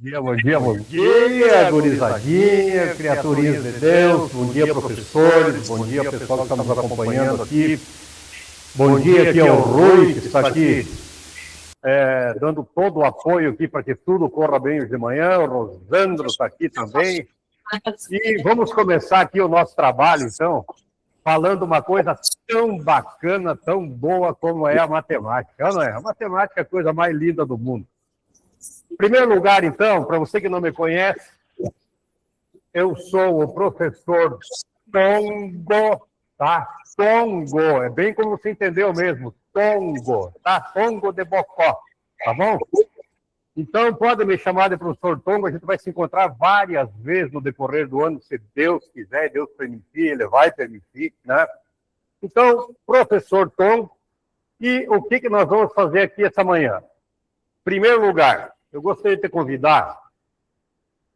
Bom dia, gurizadinha, criaturinhas de Deus, bom dia, professores, bom dia, pessoal que está nos acompanhando aqui. Bom dia aqui ao Rui, que está aqui dando todo o apoio aqui para que tudo corra bem hoje de manhã, o Rosandro está aqui também. E vamos começar aqui o nosso trabalho, então, falando uma coisa tão bacana, tão boa como é a matemática, não é? A matemática é a coisa mais linda do mundo. Em primeiro lugar, então, para você que não me conhece, eu sou o professor Tongo, tá? Tongo, é bem como você entendeu mesmo, Tongo, tá? Tongo de Bocó, tá bom? Então, pode me chamar de professor Tongo, a gente vai se encontrar várias vezes no decorrer do ano, se Deus quiser, Deus permitir, Ele vai permitir, né? Então, professor Tongo, e o que nós vamos fazer aqui essa manhã? Em primeiro lugar, eu gostaria de te convidar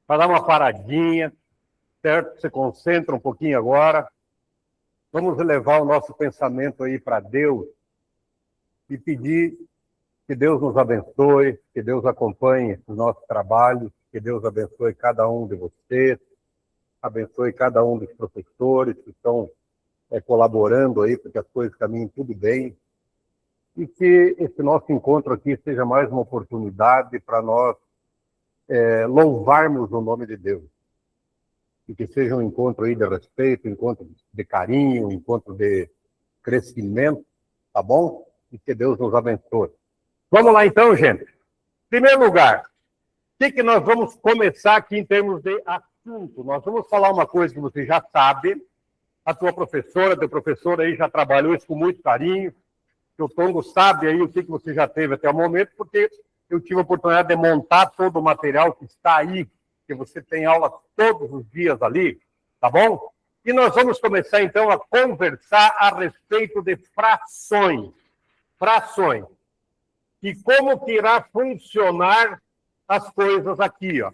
para dar uma paradinha, certo? Você concentra um pouquinho agora. Vamos levar o nosso pensamento aí para Deus e pedir que Deus nos abençoe, que Deus acompanhe o nosso trabalho, que Deus abençoe cada um de vocês, abençoe cada um dos professores que estão colaborando aí para que as coisas caminhem tudo bem. E que esse nosso encontro aqui seja mais uma oportunidade para nós louvarmos o nome de Deus. E que seja um encontro aí de respeito, um encontro de carinho, um encontro de crescimento, tá bom? E que Deus nos abençoe. Vamos lá então, gente. Em primeiro lugar, o que nós vamos começar aqui em termos de assunto? Nós vamos falar uma coisa que você já sabe, a tua professora, teu professor aí já trabalhou isso com muito carinho, que o Tongo sabe aí o que você já teve até o momento, porque eu tive a oportunidade de montar todo o material que está aí, que você tem aula todos os dias ali, tá bom? E nós vamos começar, então, a conversar a respeito de frações. Frações. E como que irá funcionar as coisas aqui, ó.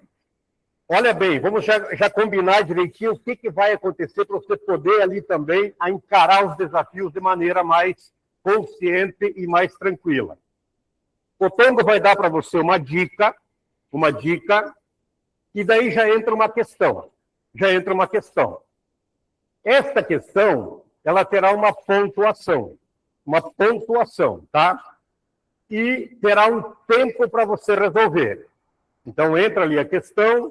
Olha bem, vamos já combinar direitinho o que vai acontecer para você poder ali também a encarar os desafios de maneira mais consciente e mais tranquila. O Tongo vai dar para você uma dica, e daí já entra uma questão. Esta questão, ela terá uma pontuação, tá? E terá um tempo para você resolver. Então, entra ali a questão,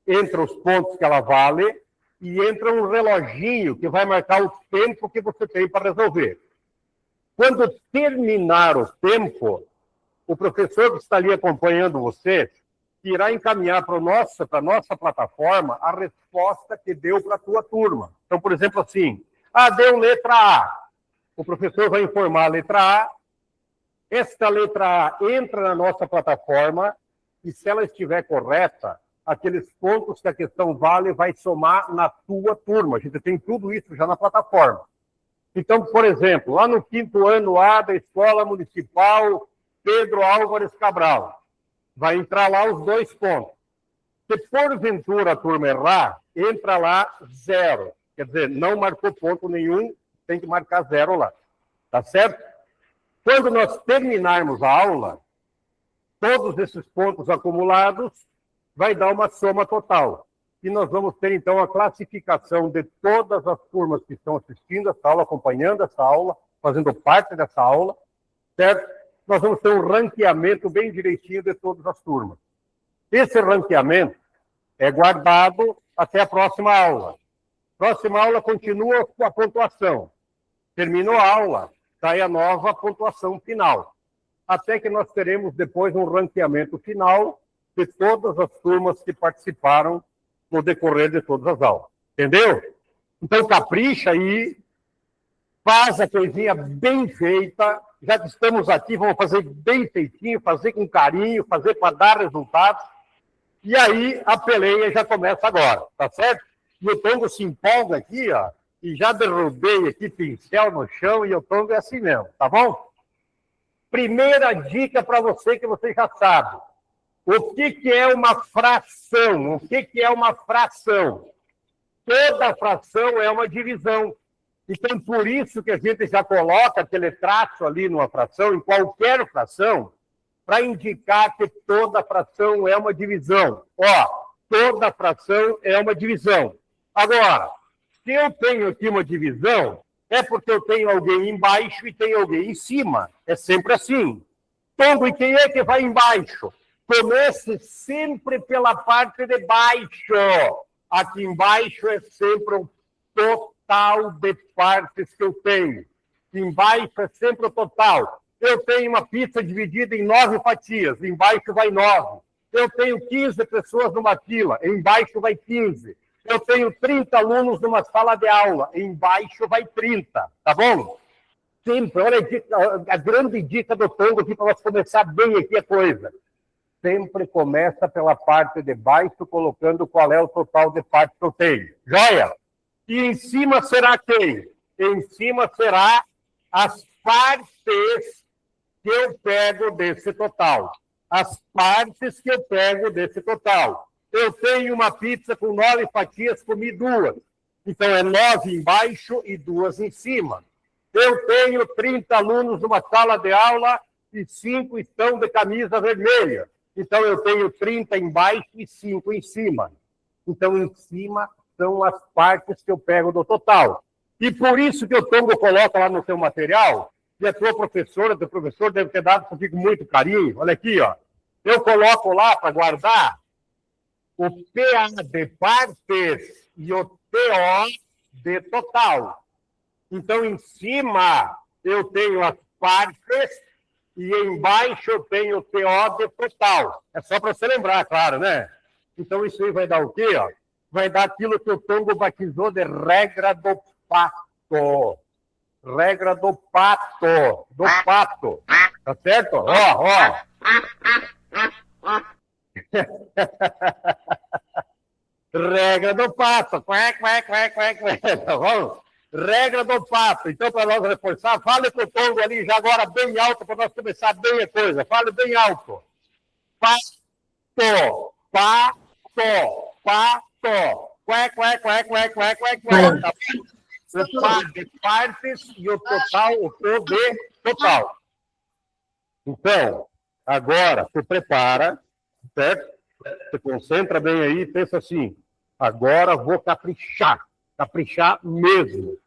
entra os pontos que ela vale, e entra um reloginho que vai marcar o tempo que você tem para resolver. Quando terminar o tempo, o professor que está ali acompanhando você irá encaminhar para a nossa plataforma a resposta que deu para a tua turma. Então, por exemplo, assim, deu letra A. O professor vai informar a letra A. Esta letra A entra na nossa plataforma e, se ela estiver correta, aqueles pontos que a questão vale vai somar na tua turma. A gente tem tudo isso já na plataforma. Então, por exemplo, lá no 5º ano A da Escola Municipal Pedro Álvares Cabral, vai entrar lá os 2 pontos. Se porventura a turma errar, entra lá 0. Quer dizer, não marcou ponto nenhum, tem que marcar 0 lá. Tá certo? Quando nós terminarmos a aula, todos esses pontos acumulados vai dar uma soma total. E nós vamos ter, então, a classificação de todas as turmas que estão assistindo essa aula, acompanhando essa aula, fazendo parte dessa aula, certo? Nós vamos ter um ranqueamento bem direitinho de todas as turmas. Esse ranqueamento é guardado até a próxima aula. Próxima aula continua com a pontuação. Terminou a aula, sai a nova pontuação final. Até que nós teremos depois um ranqueamento final de todas as turmas que participaram no decorrer de todas as aulas. Entendeu? Então, capricha aí, faz a coisinha bem feita. Já que estamos aqui, vamos fazer bem feitinho, fazer com carinho, fazer para dar resultados. E aí, a peleia já começa agora, tá certo? E o Tongo se empolga aqui, ó, e já derrubei aqui pincel no chão, e o Tongo é assim mesmo, tá bom? Primeira dica para você que você já sabe. O que é uma fração? O que é uma fração? Toda fração é uma divisão. Então, por isso que a gente já coloca aquele traço ali numa fração, em qualquer fração, para indicar que toda fração é uma divisão. Ó, toda fração é uma divisão. Agora, se eu tenho aqui uma divisão, é porque eu tenho alguém embaixo e tenho alguém em cima. É sempre assim. Tongo, e quem é que vai embaixo? Comece sempre pela parte de baixo. Aqui embaixo é sempre o total de partes que eu tenho. Aqui embaixo é sempre o total. Eu tenho uma pizza dividida em 9 fatias, embaixo vai 9. Eu tenho 15 pessoas numa fila, embaixo vai 15. Eu tenho 30 alunos numa sala de aula, embaixo vai 30, tá bom? Sempre, olha a grande dica do tongo aqui para nós começar bem aqui a coisa. Sempre começa pela parte de baixo, colocando qual é o total de partes que eu tenho. Joia? E em cima será quem? Em cima será as partes que eu pego desse total. As partes que eu pego desse total. Eu tenho uma pizza com 9 fatias, comi 2. Então, é 9 embaixo e 2 em cima. Eu tenho 30 alunos numa sala de aula e 5 estão de camisa vermelha. Então, eu tenho 30 embaixo e 5 em cima. Então, em cima são as partes que eu pego do total. E por isso que o Tongo coloca lá no seu material, e a tua professora, teu professor deve ter dado isso aqui com muito carinho. Olha aqui, ó. Eu coloco lá para guardar o PA de partes e o TO de total. Então, em cima, eu tenho as partes e embaixo eu tenho o TO de total. É só para você lembrar, claro, né? Então, isso aí vai dar o quê? Ó? Vai dar aquilo que o Tongo batizou de regra do pato. Regra do pato. Do pato. Tá certo? Ó. Regra do pato. Quack, quack, quack, quack, quack. Tá bom? Regra do pato. Então, para nós reforçar, fale com o Tongo ali já agora bem alto, para nós começar bem a coisa. Fale bem alto. Pato. Pato. Pato. Quack, quack, quack, quack, quack, quack, quack. Tá bom? O par de partes e o total, o to de total. Então, agora, se prepara, certo? Se concentra bem aí e pensa assim, agora vou caprichar, caprichar mesmo.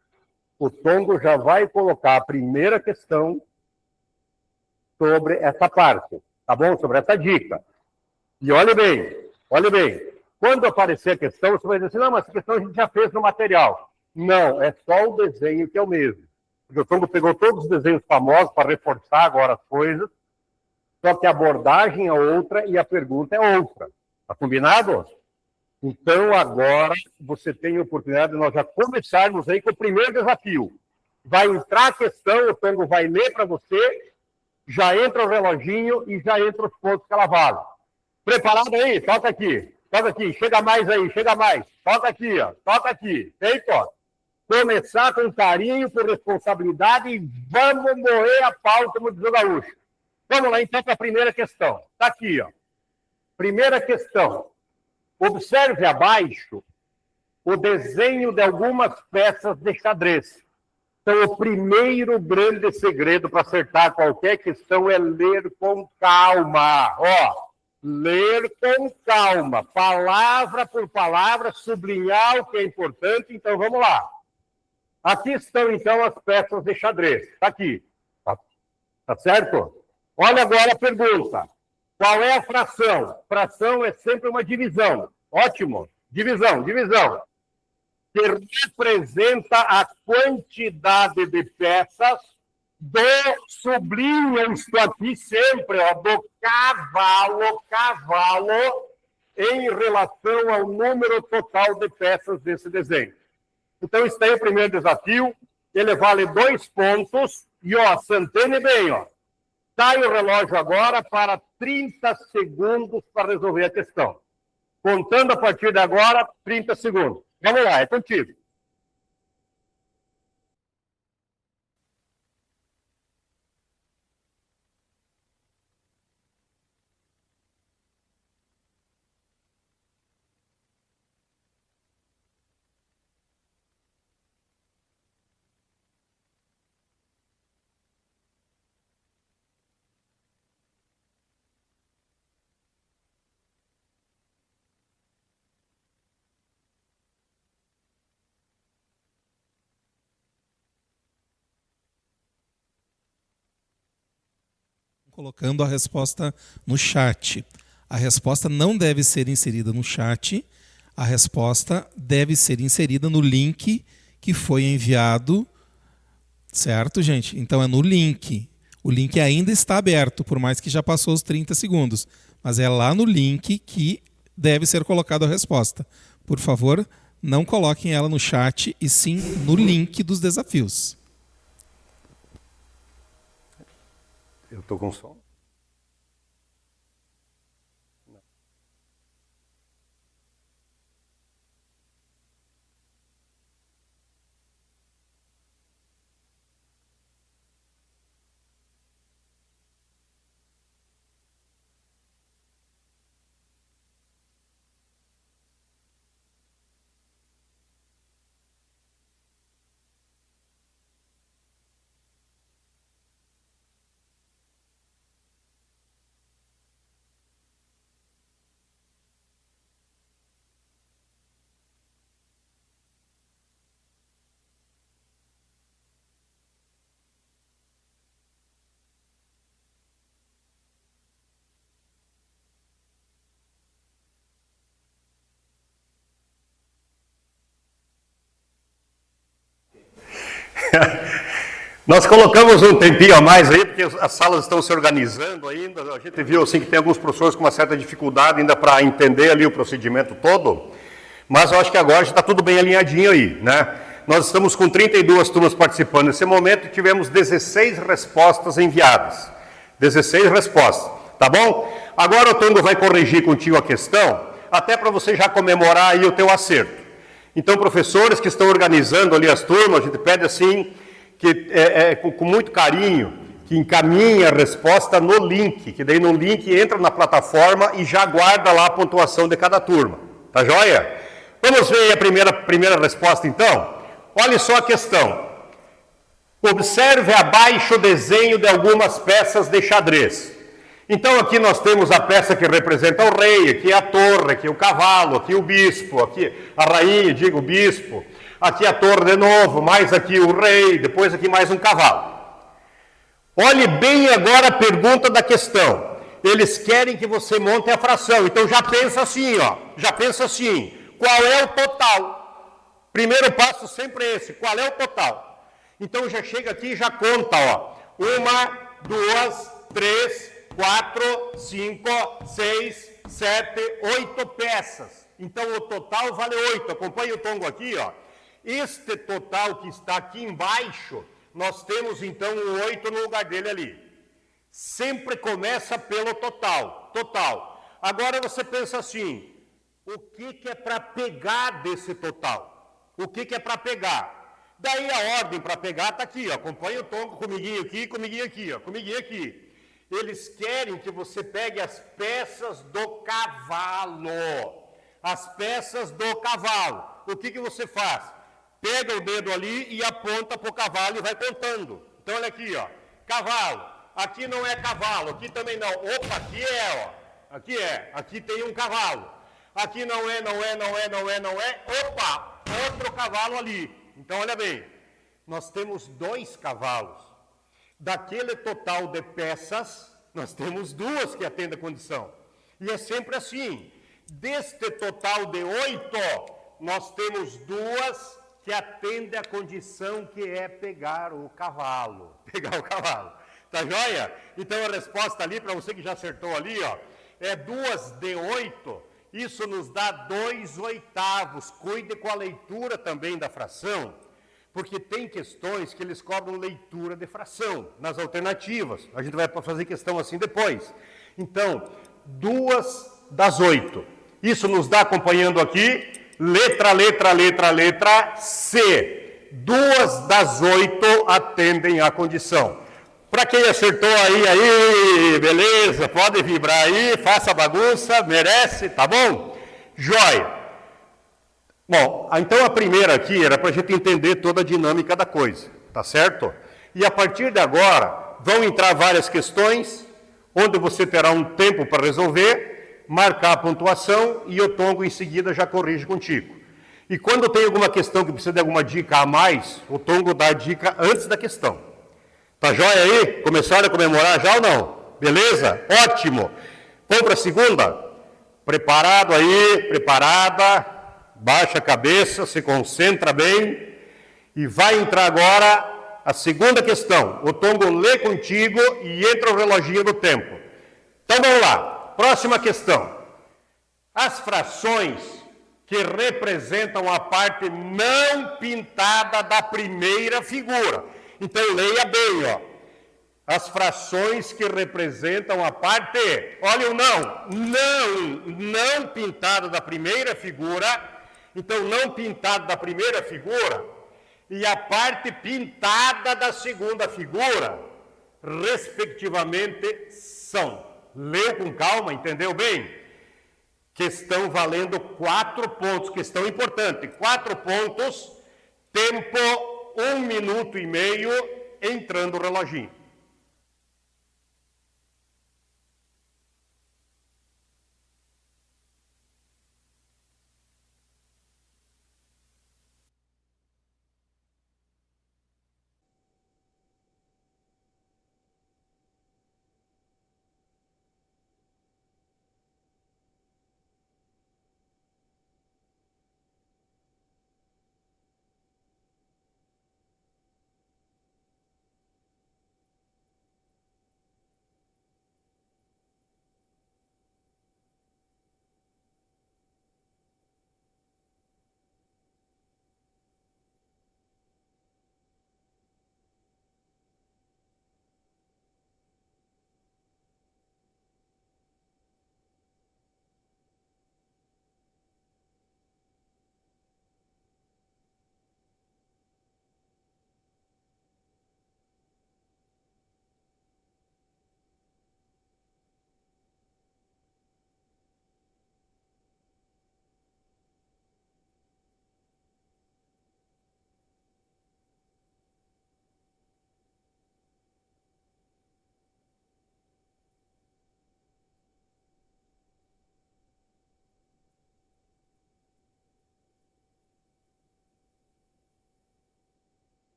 O Tongo já vai colocar a primeira questão sobre essa parte, tá bom? Sobre essa dica. E olhe bem, quando aparecer a questão, você vai dizer assim, não, mas essa questão a gente já fez no material. Não, é só o desenho que é o mesmo. Porque o Tongo pegou todos os desenhos famosos para reforçar agora as coisas, só que a abordagem é outra e a pergunta é outra. Tá combinado? Então, agora, você tem a oportunidade de nós já começarmos aí com o primeiro desafio. Vai entrar a questão, o Tongo vai ler para você, já entra o reloginho e já entra os pontos que ela vale. Preparado aí? Toca aqui. Toca aqui. Chega mais aí, chega mais. Toca aqui, ó. Toca aqui. Feito, ó. Começar com carinho, com responsabilidade e vamos moer a pau, como diz o gaúcho. Vamos lá, então, para a primeira questão. Está aqui, ó. Primeira questão. Observe abaixo o desenho de algumas peças de xadrez. Então, o primeiro grande segredo para acertar qualquer questão é ler com calma. Ó, ler com calma, palavra por palavra, sublinhar o que é importante. Então, vamos lá. Aqui estão, então, as peças de xadrez. Está aqui. Tá certo? Olha agora a pergunta. Qual é a fração? Fração é sempre uma divisão. Ótimo. Divisão. Que representa a quantidade de peças do, sublinha isso aqui sempre, ó, do cavalo, em relação ao número total de peças desse desenho. Então, isso aí é o primeiro desafio. Ele vale 2 pontos. E, ó, Santene bem, ó. Sai o relógio agora para 30 segundos para resolver a questão. Contando a partir de agora, 30 segundos. Vamos lá, é contigo. colocando a resposta no chat. A resposta não deve ser inserida no chat, a resposta deve ser inserida no link que foi enviado, certo, gente? Então é no link. O link ainda está aberto, por mais que já passou os 30 segundos. Mas é lá no link que deve ser colocada a resposta. Por favor, não coloquem ela no chat, e sim no link dos desafios. Eu estou com som? Nós colocamos um tempinho a mais aí, porque as salas estão se organizando ainda. A gente viu assim, que tem alguns professores com uma certa dificuldade ainda para entender ali o procedimento todo. Mas eu acho que agora já está tudo bem alinhadinho aí, né? Nós estamos com 32 turmas participando nesse momento e tivemos 16 respostas enviadas. 16 respostas, tá bom? Agora o Tongo vai corrigir contigo a questão, até para você já comemorar aí o teu acerto. Então, professores que estão organizando ali as turmas, a gente pede assim, que com muito carinho, que encaminhe a resposta no link, que daí no link entra na plataforma e já guarda lá a pontuação de cada turma. Tá joia? Vamos ver aí a primeira resposta, então? Olha só a questão. Observe abaixo o desenho de algumas peças de xadrez. Então aqui nós temos a peça que representa o rei, aqui a torre, aqui o cavalo, aqui o bispo, aqui a rainha, digo o bispo, aqui a torre de novo, mais aqui o rei, depois aqui mais um cavalo. Olhe bem agora a pergunta da questão. Eles querem que você monte a fração, então já pensa assim, ó, já pensa assim, qual é o total? Primeiro passo sempre é esse, qual é o total? Então já chega aqui e já conta, ó, 1, 2, 3, 4, 5, 6, 7, 8 peças. Então o total vale 8. Acompanhe o Tongo aqui, ó. Este total que está aqui embaixo, nós temos então o 8 no lugar dele ali. Sempre começa pelo total. Total. Agora você pensa assim, o que é para pegar desse total? O que é para pegar? Daí a ordem para pegar está aqui, ó. Acompanhe o Tongo, comiguinho aqui, ó. Comiguinho aqui. Eles querem que você pegue as peças do cavalo. As peças do cavalo. O que você faz? Pega o dedo ali e aponta para o cavalo e vai contando. Então, olha aqui, ó. Cavalo. Aqui não é cavalo, aqui também não. Opa, aqui é, ó. Aqui é. Aqui tem um cavalo. Aqui não é. Opa, outro cavalo ali. Então, olha bem. Nós temos 2 cavalos. Daquele total de peças, nós temos 2 que atendem a condição. E é sempre assim. Deste total de 8, nós temos 2 que atendem a condição que é pegar o cavalo. Pegar o cavalo. Tá joia? Então a resposta ali, para você que já acertou ali, ó, é 2 de 8. Isso nos dá 2/8. Cuide com a leitura também da fração. Porque tem questões que eles cobram leitura de fração nas alternativas. A gente vai fazer questão assim depois. Então, 2 das 8. Isso nos dá, acompanhando aqui, letra C. 2 das 8 atendem à condição. Para quem acertou aí, beleza, pode vibrar aí, faça bagunça, merece, tá bom? Joia. Bom, então a primeira aqui era para a gente entender toda a dinâmica da coisa, tá certo? E a partir de agora, vão entrar várias questões, onde você terá um tempo para resolver, marcar a pontuação e o Tongo em seguida já corrige contigo. E quando tem alguma questão que precisa de alguma dica a mais, o Tongo dá a dica antes da questão. Tá joia aí? Começaram a comemorar já ou não? Beleza? Ótimo. Vamos para a segunda? Preparado aí, preparada, baixa a cabeça, se concentra bem e vai entrar agora a segunda questão. O Tongo lê contigo e entra o reloginho do tempo. Então vamos lá, próxima questão. As frações que representam a parte não pintada da primeira figura. Então leia bem, ó. As frações que representam a parte, olha o não pintada da primeira figura, então não pintado da primeira figura, e a parte pintada da segunda figura, respectivamente, são. Leu com calma, entendeu bem? Questão valendo 4 pontos, questão importante, 4 pontos, tempo 1 minuto e meio, entrando o reloginho.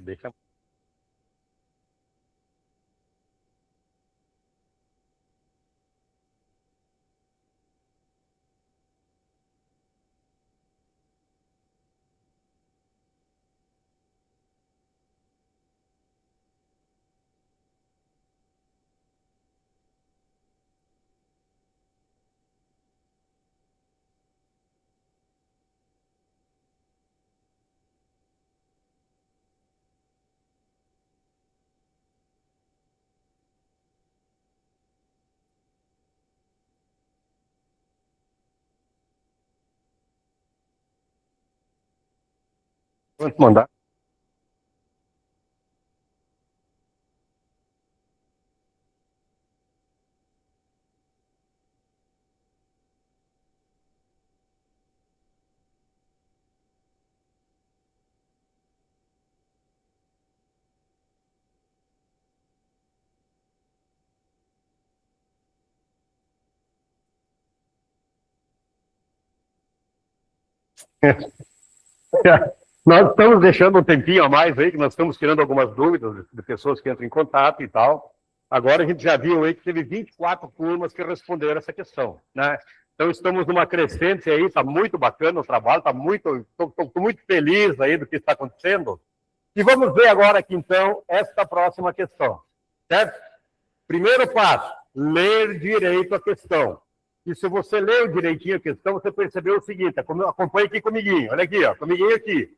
Deixa. Vamos mandar. Nós estamos deixando um tempinho a mais aí, que nós estamos tirando algumas dúvidas de pessoas que entram em contato e tal. Agora a gente já viu aí que teve 24 turmas que responderam essa questão, né? Então estamos numa crescente aí, está muito bacana o trabalho, estou muito feliz aí do que está acontecendo. E vamos ver agora aqui então esta próxima questão, certo? Primeiro passo, ler direito a questão. E se você leu direitinho a questão, você percebeu o seguinte, acompanha aqui comiguinho, olha aqui, ó, comiguinho aqui.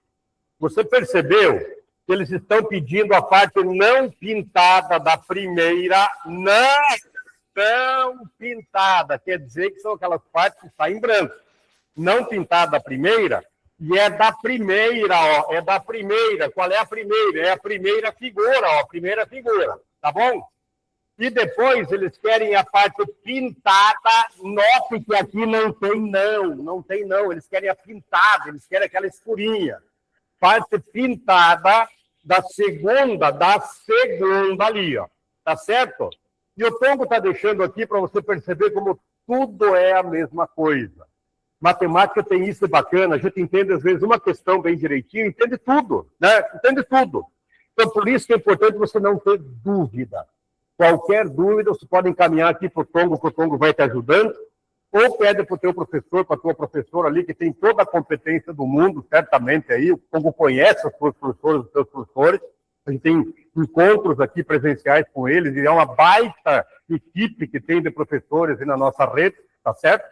Você percebeu que eles estão pedindo a parte não pintada da primeira, não pintada, quer dizer que são aquelas partes que estão em branco. Não pintada da primeira, e é da primeira, ó, é da primeira. Qual é a primeira? É a primeira figura, ó, a primeira figura, tá bom? E depois eles querem a parte pintada, note que aqui não tem não, eles querem a pintada, eles querem aquela escurinha. Parte pintada da segunda ali, ó, tá certo? E o Tongo está deixando aqui para você perceber como tudo é a mesma coisa. Matemática tem isso de bacana, a gente entende, às vezes, uma questão bem direitinho, entende tudo, né? Entende tudo. Então, por isso que é importante você não ter dúvida. Qualquer dúvida, você pode encaminhar aqui para o Tongo vai te ajudando, ou pede para o teu professor, para a tua professora ali, que tem toda a competência do mundo, certamente aí, o Tongo conhece os seus professores, os seus professores, a gente tem encontros aqui presenciais com eles, e é uma baita equipe que tem de professores aí na nossa rede, tá certo?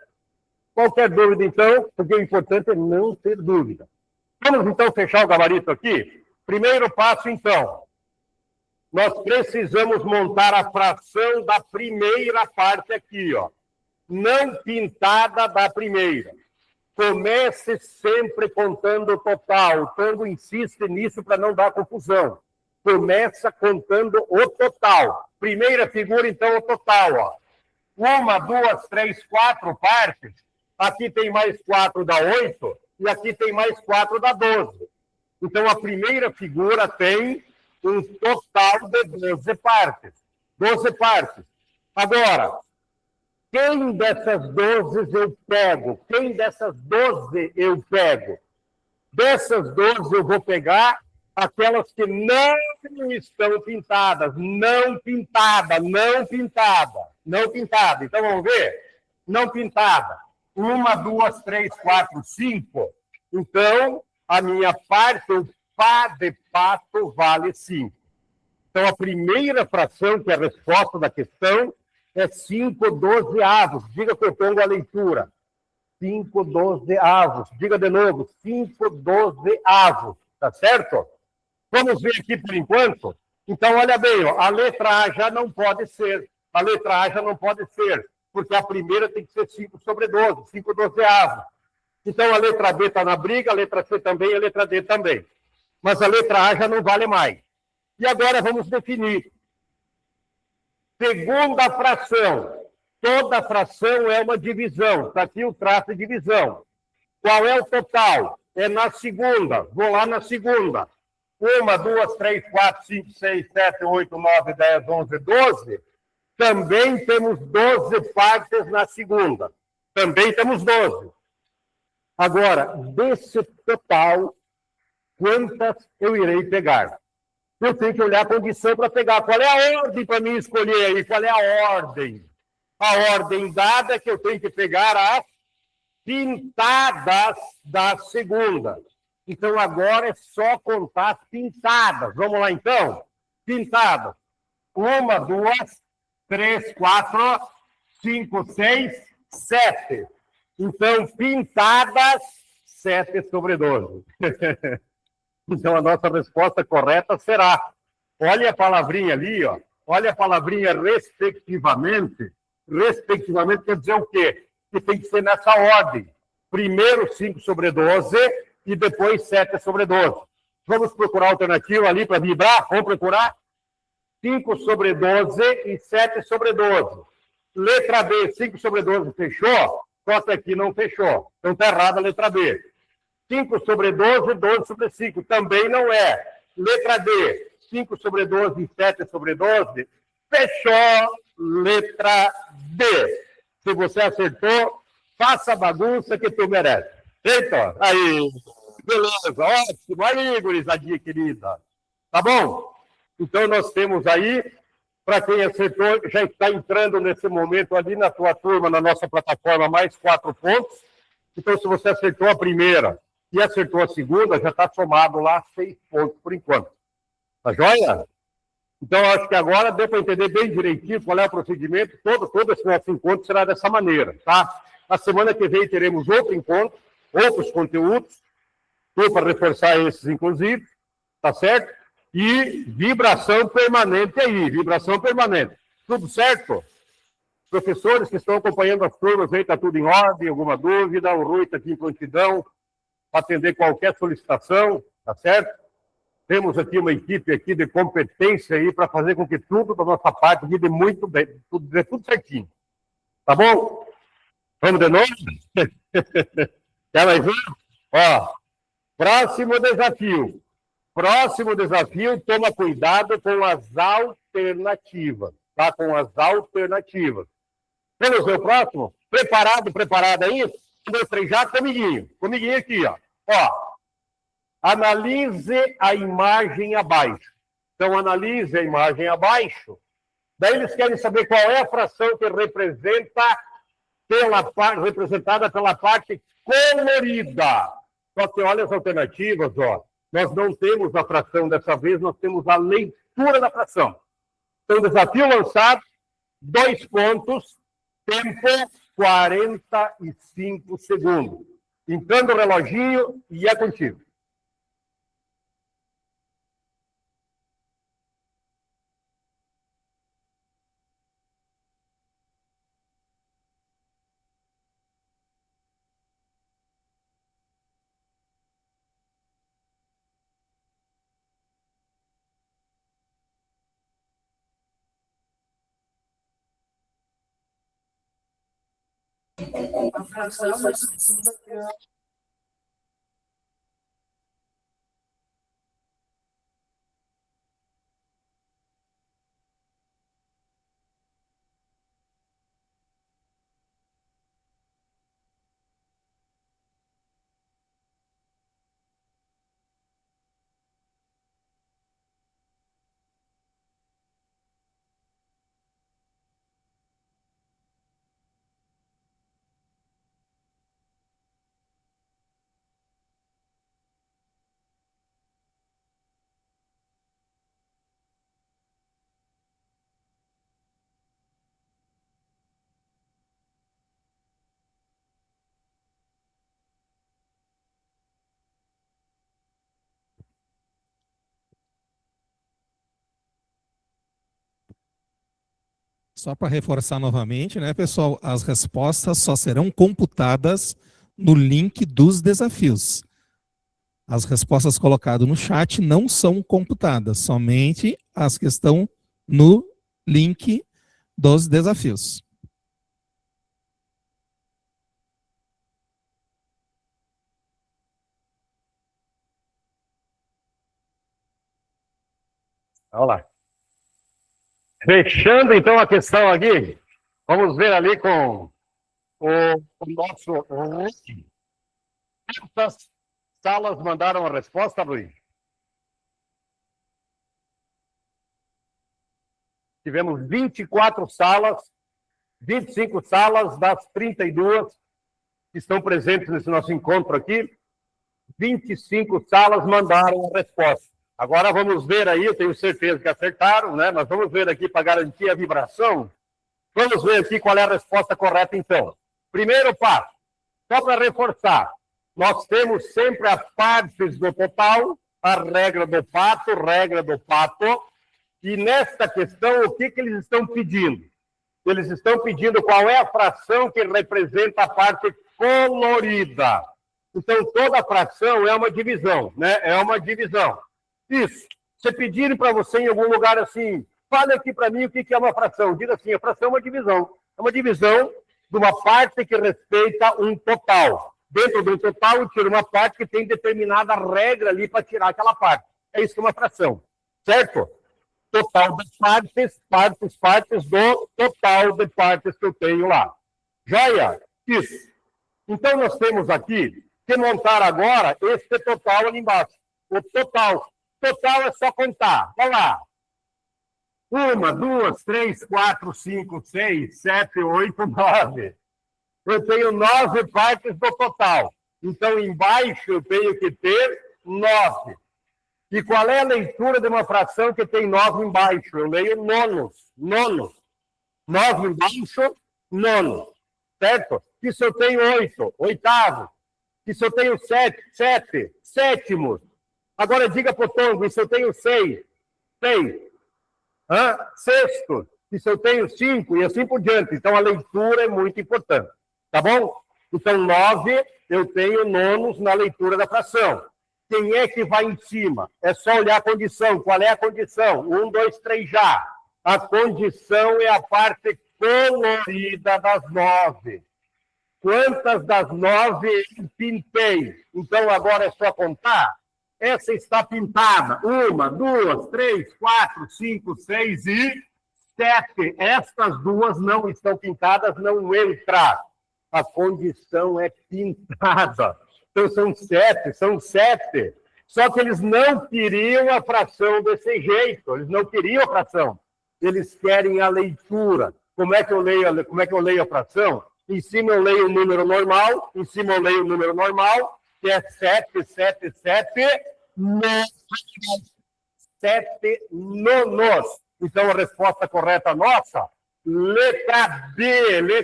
Qualquer dúvida, então, porque o importante é não ter dúvida. Vamos, então, fechar o gabarito aqui? Primeiro passo, então. Nós precisamos montar a fração da primeira parte aqui, ó. Não pintada da primeira. Comece sempre contando o total. O Tongo insiste nisso para não dar confusão. Começa contando o total. Primeira figura, então, o total, ó. 1, 2, 3, 4 partes. Aqui tem mais 4, dá 8, e aqui tem mais 4, dá 12. Então, a primeira figura tem um total de 12 partes. 12 partes. Agora, quem dessas 12 eu pego? Quem dessas 12 eu pego? Dessas 12 eu vou pegar aquelas que não estão pintadas. Não pintada, não pintada, não pintada. Então, vamos ver? Não pintada. 1, 2, 3, 4, 5. Então, a minha parte, o Pá de pato, vale 5. Então, a primeira fração, que é a resposta da questão, é 5/12. Diga que eu pongo a leitura. 5/12. Diga de novo, 5/12. Tá certo? Vamos ver aqui por enquanto? Então, olha bem, ó, a letra A já não pode ser. A letra A já não pode ser, porque a primeira tem que ser 5/12, 5/12. Então, a letra B está na briga, a letra C também, a letra D também. Mas a letra A já não vale mais. E agora vamos definir. Segunda fração. Toda fração é uma divisão. Está aqui o traço de divisão. Qual é o total? É na segunda. Vou lá na segunda. 1, 2, 3, 4, 5, 6, 7, 8, 9, 10, 11, 12. Também temos 12 partes na segunda. Também temos 12. Agora, desse total, quantas eu irei pegar? Eu tenho que olhar a condição para pegar. Qual é a ordem para mim escolher aí? Qual é a ordem? A ordem dada é que eu tenho que pegar as pintadas da segunda. Então, agora é só contar as pintadas. Vamos lá, então? Pintadas. 1, 2, 3, 4, 5, 6, 7. Então, pintadas, 7/12. Então, a nossa resposta correta será, olha a palavrinha ali, ó, olha a palavrinha respectivamente. Respectivamente quer dizer o quê? Que tem que ser nessa ordem. Primeiro 5/12 e depois 7/12. Vamos procurar alternativa ali para vibrar? Vamos procurar? 5/12 e 7/12. Letra B, 5/12 fechou? Só que aqui não fechou. Então está errada a letra B. 5/12, 12/5. Também não é. Letra D, 5/12 e 7/12. Fechou. Letra D. Se você acertou, faça a bagunça que tu merece. Eita, aí. Beleza, ótimo. Aí, gurizadinha querida. Tá bom? Então nós temos aí, para quem acertou, já está entrando nesse momento ali na tua turma, na nossa plataforma, mais 4 pontos. Então, se você acertou a primeira e acertou a segunda, já está somado lá 6 pontos por enquanto. Tá joia? Então, acho que agora deu para entender bem direitinho qual é o procedimento. Todo esse nosso encontro será dessa maneira, tá? Na semana que vem teremos outro encontro, outros conteúdos, para reforçar esses, inclusive, tá certo? E vibração permanente aí, vibração permanente. Tudo certo? Professores que estão acompanhando as turmas aí, está tudo em ordem, alguma dúvida? O Rui está aqui em prontidão para atender qualquer solicitação, tá certo? Temos aqui uma equipe aqui de competência aí para fazer com que tudo da nossa parte dê muito bem, dê tudo certinho. Tá bom? Vamos de novo? Quer mais um? Ó, próximo desafio. Próximo desafio, toma cuidado com as alternativas, tá? Com as alternativas. Vamos ver o próximo? Preparado, preparada aí? 1, 2, 3, já, comiguinho. Comiguinho aqui, ó. Ó, analise a imagem abaixo. Então, analise a imagem abaixo. Daí eles querem saber qual é a fração que representada pela parte colorida. Só que olha as alternativas, ó. Nós não temos a fração dessa vez, nós temos a leitura da fração. Então, desafio lançado, 2 pontos, tempo 45 segundos. Entrando o reloginho e é contigo. Só para reforçar novamente, né, pessoal? As respostas só serão computadas no link dos desafios. As respostas colocadas no chat não são computadas, somente as que estão no link dos desafios. Olha lá. Fechando, então, a questão aqui, vamos ver ali com o nosso... Quantas salas mandaram a resposta, Luiz? Tivemos 24 salas, 25 salas das 32 que estão presentes nesse nosso encontro aqui. 25 salas mandaram a resposta. Agora vamos ver aí, eu tenho certeza que acertaram, né? Nós vamos ver aqui para garantir a vibração. Vamos ver aqui qual é a resposta correta, então. Primeiro passo, só para reforçar, nós temos sempre as partes do total, a regra do pato, e nesta questão, o que eles estão pedindo? Eles estão pedindo qual é a fração que representa a parte colorida. Então, toda fração é uma divisão, né? É uma divisão. Isso. Se pedirem para você em algum lugar assim, fale aqui para mim o que é uma fração. Diga assim, a fração é uma divisão. É uma divisão de uma parte que respeita um total. Dentro do total, eu tiro uma parte que tem determinada regra ali para tirar aquela parte. É isso que é uma fração. Certo? Total das partes do total de partes que eu tenho lá. Joia? Isso. Então, nós temos aqui que montar agora esse total ali embaixo. O total. Total é só contar. Vai lá. 1, 2, 3, 4, 5, 6, 7, 8, 9. Eu tenho 9 partes do total. Então, embaixo eu tenho que ter 9. E qual é a leitura de uma fração que tem 9 embaixo? Eu leio nonos. 9 embaixo, nono. Certo? E se eu tenho 8, oitavo. E se eu tenho 7, sétimos. Agora diga para o Tongo, e se eu tenho 6, sexto, e se eu tenho 5, e assim por diante. Então, a leitura é muito importante. Tá bom? Então, 9, eu tenho nonos na leitura da fração. Quem é que vai em cima? É só olhar a condição. Qual é a condição? 1, 2, 3, já. A condição é a parte colorida das 9. Quantas das 9 eu pintei? Então, agora é só contar. Essa está pintada. 1, 2, 3, 4, 5, 6 e 7. Estas duas não estão pintadas, não entra. A condição é pintada. Então, são sete. Só que eles não queriam a fração desse jeito. Eles não queriam a fração. Eles querem a leitura. Como é que eu leio a fração? Em cima eu leio o número normal, em cima eu leio o número normal, que é 7, 7, 7, 7 nonos. Então, a resposta correta nossa, letra B,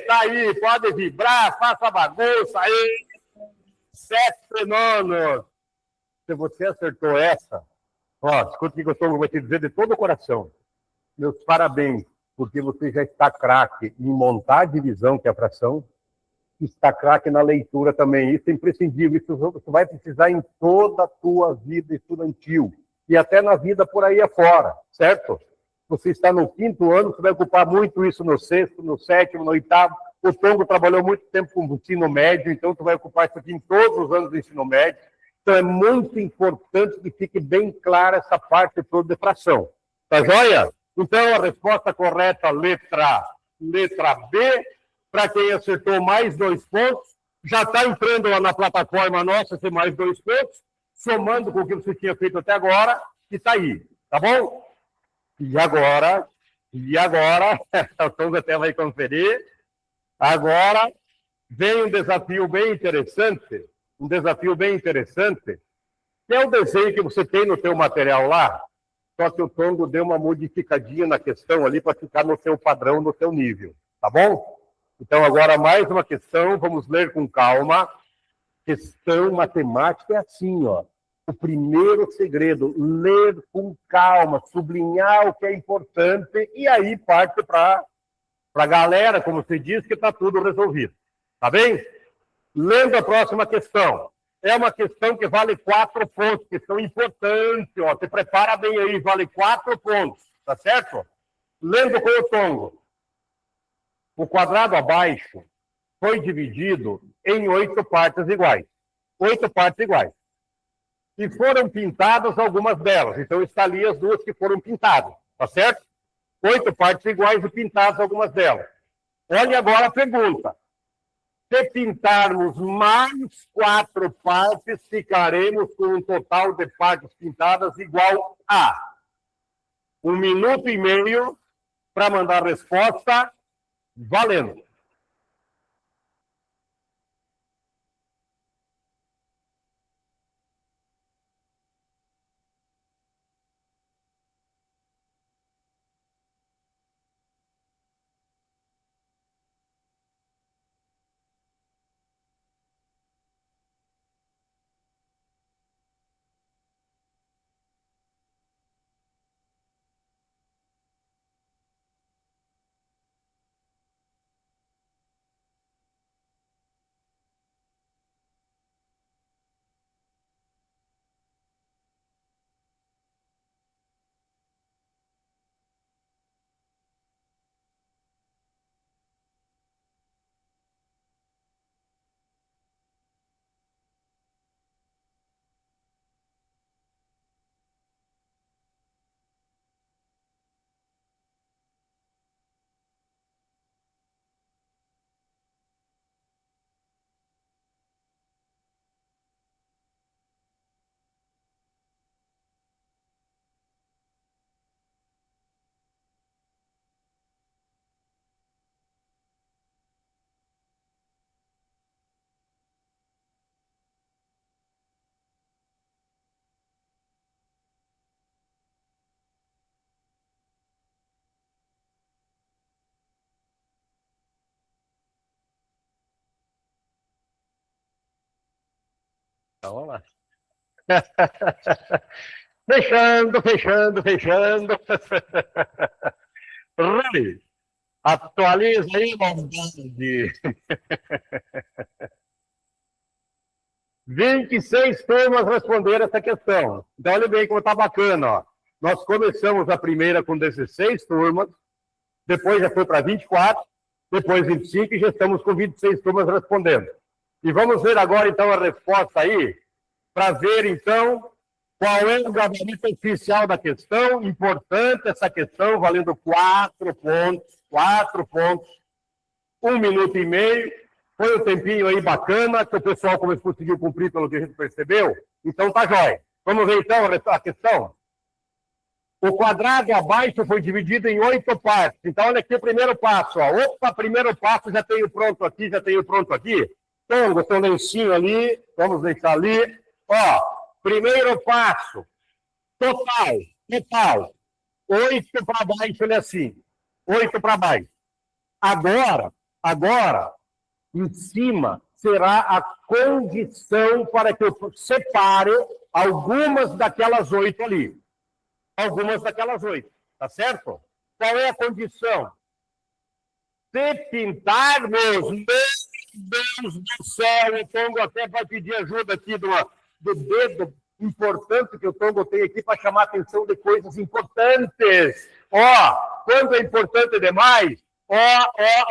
tá aí, pode vibrar, faça bagunça aí. 7 nonos. Se você acertou essa, escuta o que eu vou te dizer de todo o coração. Meus parabéns, porque você já está craque em montar a divisão, que é a fração, está craque na leitura também. Isso é imprescindível, isso você vai precisar em toda a tua vida estudantil e até na vida por aí afora, certo? Você está no 5º ano, você vai ocupar muito isso no 6º, no 7º, no 8º. O Tongo trabalhou muito tempo com o ensino médio, então tu vai ocupar isso aqui em todos os anos do ensino médio. Então é muito importante que fique bem clara essa parte toda de fração. Tá joia? Então, a resposta correta, letra B, para quem acertou mais 2 pontos, já está entrando lá na plataforma nossa, tem mais 2 pontos, somando com o que você tinha feito até agora, e está aí, tá bom? E agora, o Tom até vai conferir, agora vem um desafio bem interessante, que é o desenho que você tem no teu material lá, só que o Tongo deu uma modificadinha na questão ali para ficar no seu padrão, no seu nível, tá bom? Então, agora mais uma questão, vamos ler com calma. Questão matemática é assim, ó. O primeiro segredo, ler com calma, sublinhar o que é importante, e aí parte para a galera, como se diz, que está tudo resolvido. Tá bem? Lendo a próxima questão. É uma questão que vale 4 pontos, questão importante, ó. Você prepara bem aí, vale 4 pontos, tá certo? Lendo com o Tongo. O quadrado abaixo foi dividido em 8 partes iguais. 8 partes iguais. E foram pintadas algumas delas. Então, está ali as duas que foram pintadas, tá certo? 8 partes iguais e pintadas algumas delas. Olha agora a pergunta. Se pintarmos mais 4 partes, ficaremos com um total de partes pintadas igual a 1 minuto e meio para mandar a resposta, valendo. Então, vamos lá. Fechando. Rani, atualiza aí, maldade. 26 turmas responderam essa questão. Então, olha bem como está bacana. Ó. Nós começamos a primeira com 16 turmas, depois já foi para 24, depois 25 e já estamos com 26 turmas respondendo. E vamos ver agora, então, a resposta aí, para ver, então, Qual é o gabarito oficial da questão? Importante essa questão, valendo 4 pontos. 4 pontos. 1 minuto e meio. Foi um tempinho aí bacana, que o pessoal conseguiu cumprir pelo que a gente percebeu. Então tá jóia. Vamos ver então a questão? O quadrado abaixo foi dividido em 8 partes. Então olha aqui o primeiro passo. Ó. Opa, primeiro passo, já tenho pronto aqui, já tenho pronto aqui. Então, tem um lencinho ali, vamos deixar ali. Ó, primeiro passo, total. 8 para baixo, olha assim. 8 para baixo. Agora, em cima, será a condição para que eu separe algumas daquelas 8 ali. Algumas daquelas 8, tá certo? Qual é a condição? Se pintarmos, meu Deus do céu, o Tongo até vai pedir ajuda aqui do dedo importante que o Tongo tem aqui para chamar a atenção de coisas importantes. Ó, quando é importante demais, mais.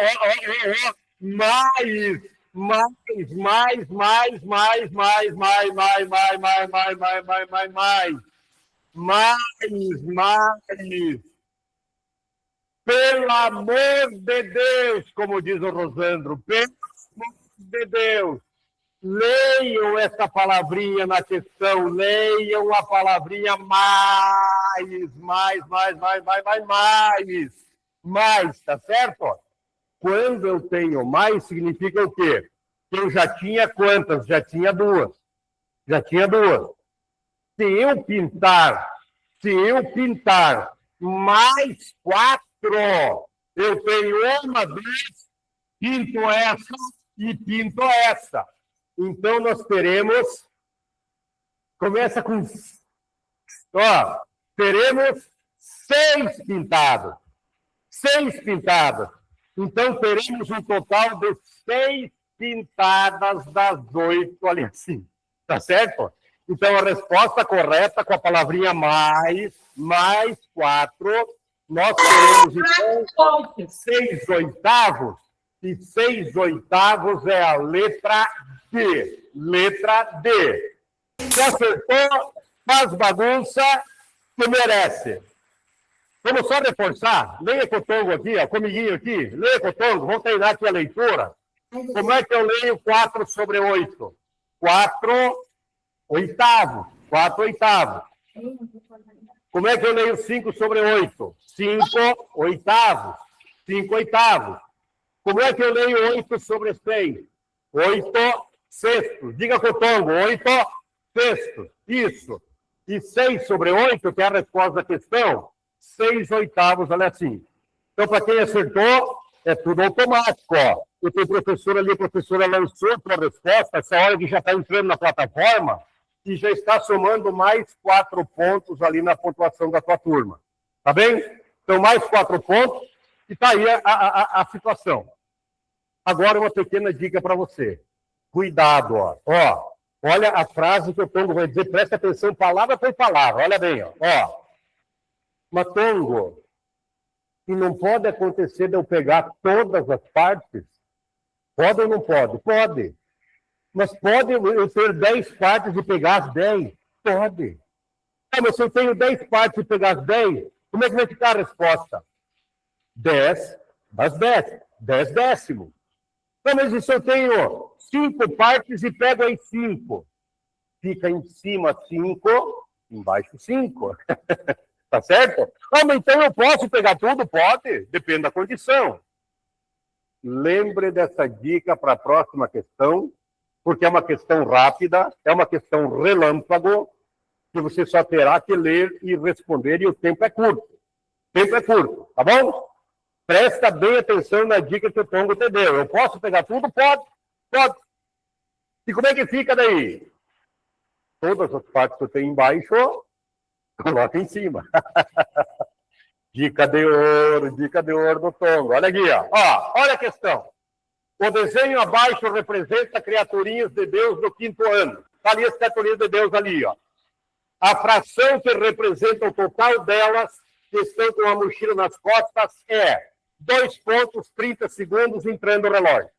Pelo amor de Deus, como diz o Rosandro, pelo amor de Deus, leiam essa palavrinha na questão, leiam a palavrinha mais, tá certo? Quando eu tenho mais, significa o quê? Que eu já tinha quantas? Já tinha duas. Se eu pintar mais 4, eu tenho uma vez, pinto essa e pinto essa. Então, nós teremos... Começa com... Ó, teremos 6 pintados. 6 pintadas. Então, teremos um total de 6 pintadas das 8 ali assim. Tá certo? Então, a resposta correta com a palavrinha mais 4, nós teremos, então, 6 oitavos. E 6 oitavos é a letra D. Letra D. Se acertou, faz bagunça, que merece. Vamos só reforçar. Leia com o Tongo aqui, ó, comiguinho aqui. Leia com o Tongo, vamos treinar aqui a leitura. Como é que eu leio 4 sobre 8? 4 oitavos. 4 oitavos. Como é que eu leio 5 sobre 8? 5 oitavos. 5 oitavos. Como é que eu leio 8 sobre 6? 8 sextos. Diga com o Tongo, 8 sextos. Isso. E 6 sobre 8, que é a resposta da questão, 6 oitavos, olha assim. Então, para quem acertou, é tudo automático, ó. Eu tenho professor ali, a professora lançou para a resposta, essa hora que já está entrando na plataforma, e já está somando mais 4 pontos ali na pontuação da sua turma. Tá bem? Então, mais 4 pontos, e está aí a situação. Agora, uma pequena dica para você. Cuidado, ó. Ó, olha a frase que o Tongo vai dizer, presta atenção, palavra por palavra, olha bem, ó. Mas, Tongo, e não pode acontecer de eu pegar todas as partes? Pode ou não pode? Pode. Mas pode eu ter 10 partes e pegar as 10? Pode. Mas se eu tenho 10 partes e pegar as 10, como é que vai ficar a resposta? 10 das 10. 10 décimos. Não, mas e se eu tenho 5 partes e pego as 5? Fica em cima 5, embaixo 5. Tá certo? Ah, mas então eu posso pegar tudo? Pode. Depende da condição. Lembre dessa dica para a próxima questão, porque é uma questão rápida, é uma questão relâmpago, que você só terá que ler e responder, e o tempo é curto. O tempo é curto, tá bom? Presta bem atenção na dica que o Tongo te deu. Eu posso pegar tudo? Pode. Pode. E como é que fica daí? Todas as partes que eu tenho embaixo, coloca em cima. Dica de ouro do Tongo. Olha aqui, ó. Olha a questão. O desenho abaixo representa criaturinhas de Deus do 5º ano. Está ali as criaturinhas de Deus ali, ó. A fração que representa o total delas, que estão com a mochila nas costas, é 2 pontos, 30 segundos, entrando o relógio.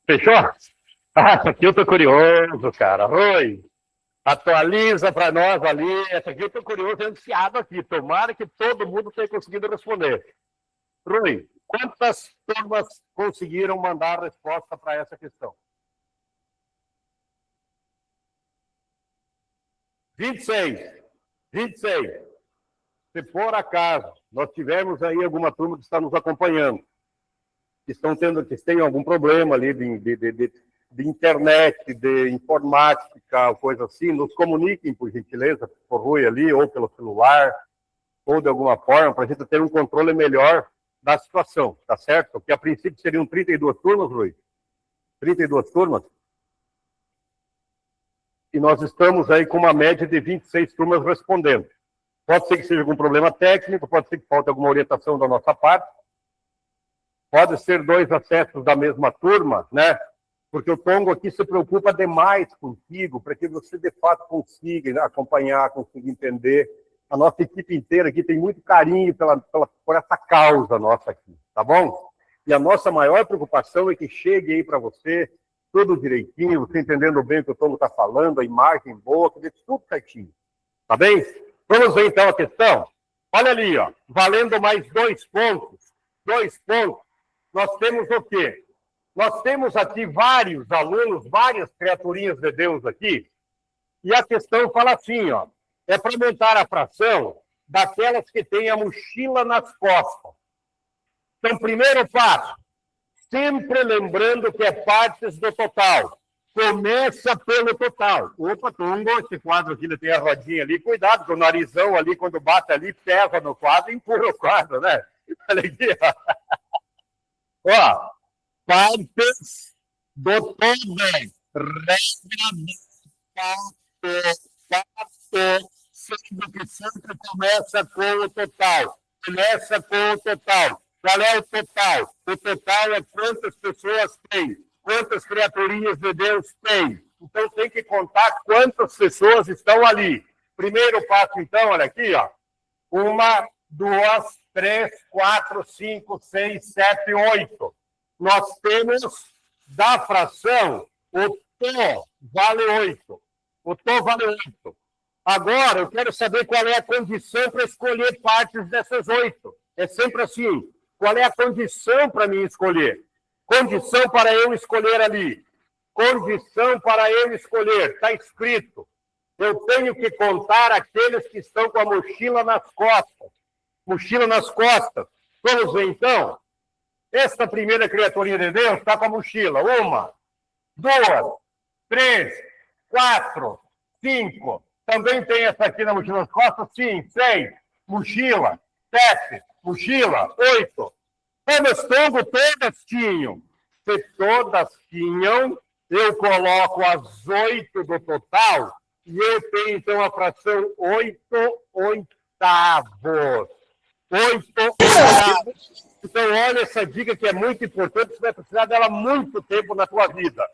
Fechou? Ah, essa aqui eu tô curioso, cara. Oi, atualiza para nós ali. Essa aqui eu tô curioso e ansiado aqui. Tomara que todo mundo tenha conseguido responder. Rui, quantas turmas conseguiram mandar a resposta para essa questão? 26. 26. Se por acaso nós tivermos aí alguma turma que está nos acompanhando, que tem algum problema ali de internet, de informática, coisa assim, nos comuniquem, por gentileza, por Rui ali, ou pelo celular, ou de alguma forma, para a gente ter um controle melhor da situação, tá certo? Porque a princípio seriam 32 turmas, Rui. 32 turmas. E nós estamos aí com uma média de 26 turmas respondendo. Pode ser que seja algum problema técnico, pode ser que falte alguma orientação da nossa parte, pode ser 2 acessos da mesma turma, né? Porque o Tongo aqui se preocupa demais contigo, para que você, de fato, consiga acompanhar, consiga entender. A nossa equipe inteira aqui tem muito carinho por essa causa nossa aqui, tá bom? E a nossa maior preocupação é que chegue aí para você tudo direitinho, você entendendo bem o que o Tongo está falando, a imagem boa, que dê tudo certinho, tá bem? Vamos ver, então, a questão? Olha ali, ó, valendo mais 2 pontos. 2 pontos. Nós temos o quê? Nós temos aqui vários alunos, várias criaturinhas de Deus aqui, e a questão fala assim, ó, é para aumentar a fração daquelas que têm a mochila nas costas. Então, primeiro passo, sempre lembrando que é partes do total. Começa pelo total. Opa, Tongo, esse quadro aqui tem a rodinha ali, cuidado, que o narizão ali, quando bate ali, pesa no quadro e empurra o quadro, né? Olha aqui, ó. Ó, partes do todo. Regra do fato, sendo que sempre começa com o total. Começa com o total. Qual é o total? O total é quantas pessoas tem, quantas criaturinhas de Deus tem. Então tem que contar quantas pessoas estão ali. Primeiro passo, então, olha aqui, ó. 1, 2, 3, 4, 5, 6, 7, 8. Nós temos da fração o to vale 8. O to vale 8. Agora, eu quero saber qual é a condição para escolher partes dessas 8. É sempre assim. Qual é a condição para mim escolher? Condição para eu escolher ali. Condição para eu escolher. Está escrito. Eu tenho que contar aqueles que estão com a mochila nas costas. Mochila nas costas. Vamos ver, então? Esta primeira criaturinha de Deus está com a mochila. 1, 2, 3, 4, 5. Também tem essa aqui na mochila nas costas? Sim. 6. Mochila. 7. Mochila. 8. Todas tinham. Se todas tinham, eu coloco as 8 do total e eu tenho, então, a fração 8 oitavos. 8 oitavos. Então, olha essa dica que é muito importante, você vai precisar dela muito tempo na tua vida.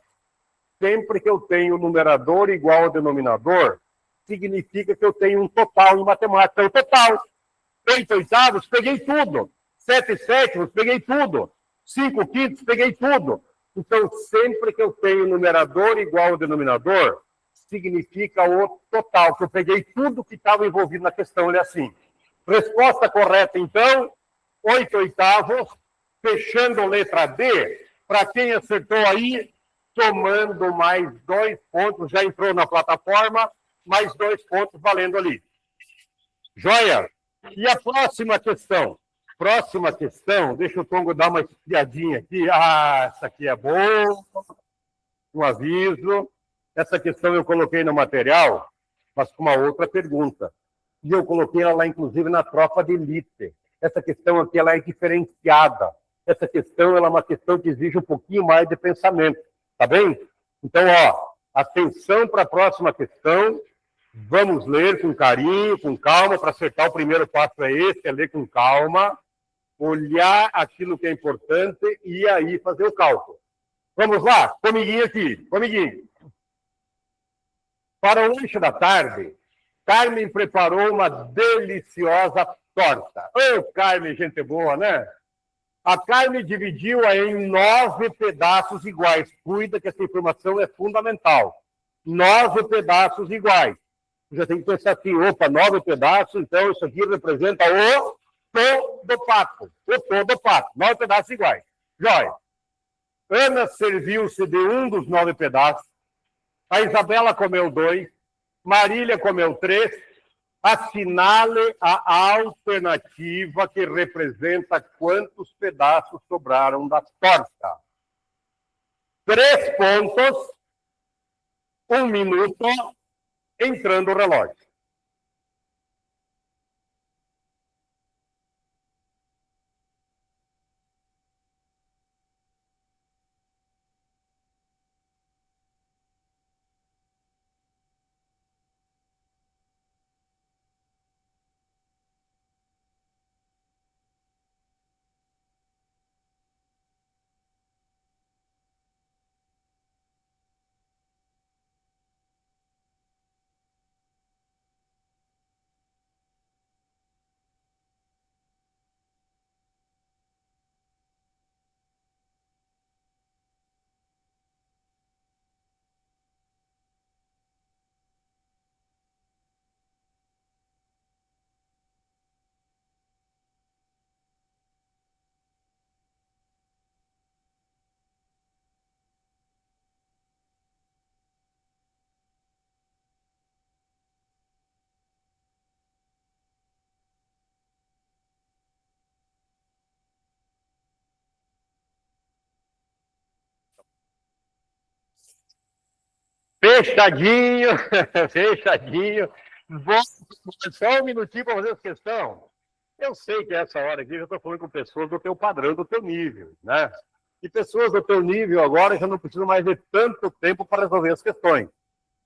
Sempre que eu tenho numerador igual ao denominador, significa que eu tenho um total em matemática. É o total. 8 oitavos, peguei tudo. 7 sétimos, peguei tudo. 5 quintos, peguei tudo. Então, sempre que eu tenho numerador igual ao denominador, significa o total, que eu peguei tudo que estava envolvido na questão. Ele é assim. Resposta correta, então, 8 oitavos, fechando letra D. Para quem acertou aí, somando mais 2 pontos, já entrou na plataforma, mais 2 pontos valendo ali. Joia? E a próxima questão? Próxima questão, deixa o Tongo dar uma espiadinha aqui. Ah, essa aqui é boa. Um aviso. Essa questão eu coloquei no material, mas com uma outra pergunta. E eu coloquei ela lá, inclusive, na tropa de elite. Essa questão aqui ela é diferenciada. Essa questão ela é uma questão que exige um pouquinho mais de pensamento. Tá bem? Então, ó, atenção para a próxima questão. Vamos ler com carinho, com calma, para acertar o primeiro passo é esse, é ler com calma, olhar aquilo que é importante e aí fazer o cálculo. Vamos lá, comiguinho aqui, comiguinho. Para o lanche da tarde, Carmen preparou uma deliciosa torta. Ô, Carmen, gente boa, né? A carne dividiu-a em 9 pedaços iguais. Cuida que essa informação é fundamental. 9 pedaços iguais. Você já tem que pensar assim, opa, 9 pedaços, então isso aqui representa o tô do pato. O tô do pato. 9 pedaços iguais. Jóia. Ana serviu-se de um dos 9 pedaços. A Isabela comeu 2. Marília comeu 3. Assinale a alternativa que representa quantos pedaços sobraram da torta. 3 pontos, 1 minuto, entrando o relógio. Fechadinho, fechadinho. Vou só um minutinho para fazer essa questão. Eu sei que essa hora aqui eu estou falando com pessoas do teu padrão, do teu nível, né? E pessoas do teu nível agora já não precisam mais de tanto tempo para resolver as questões,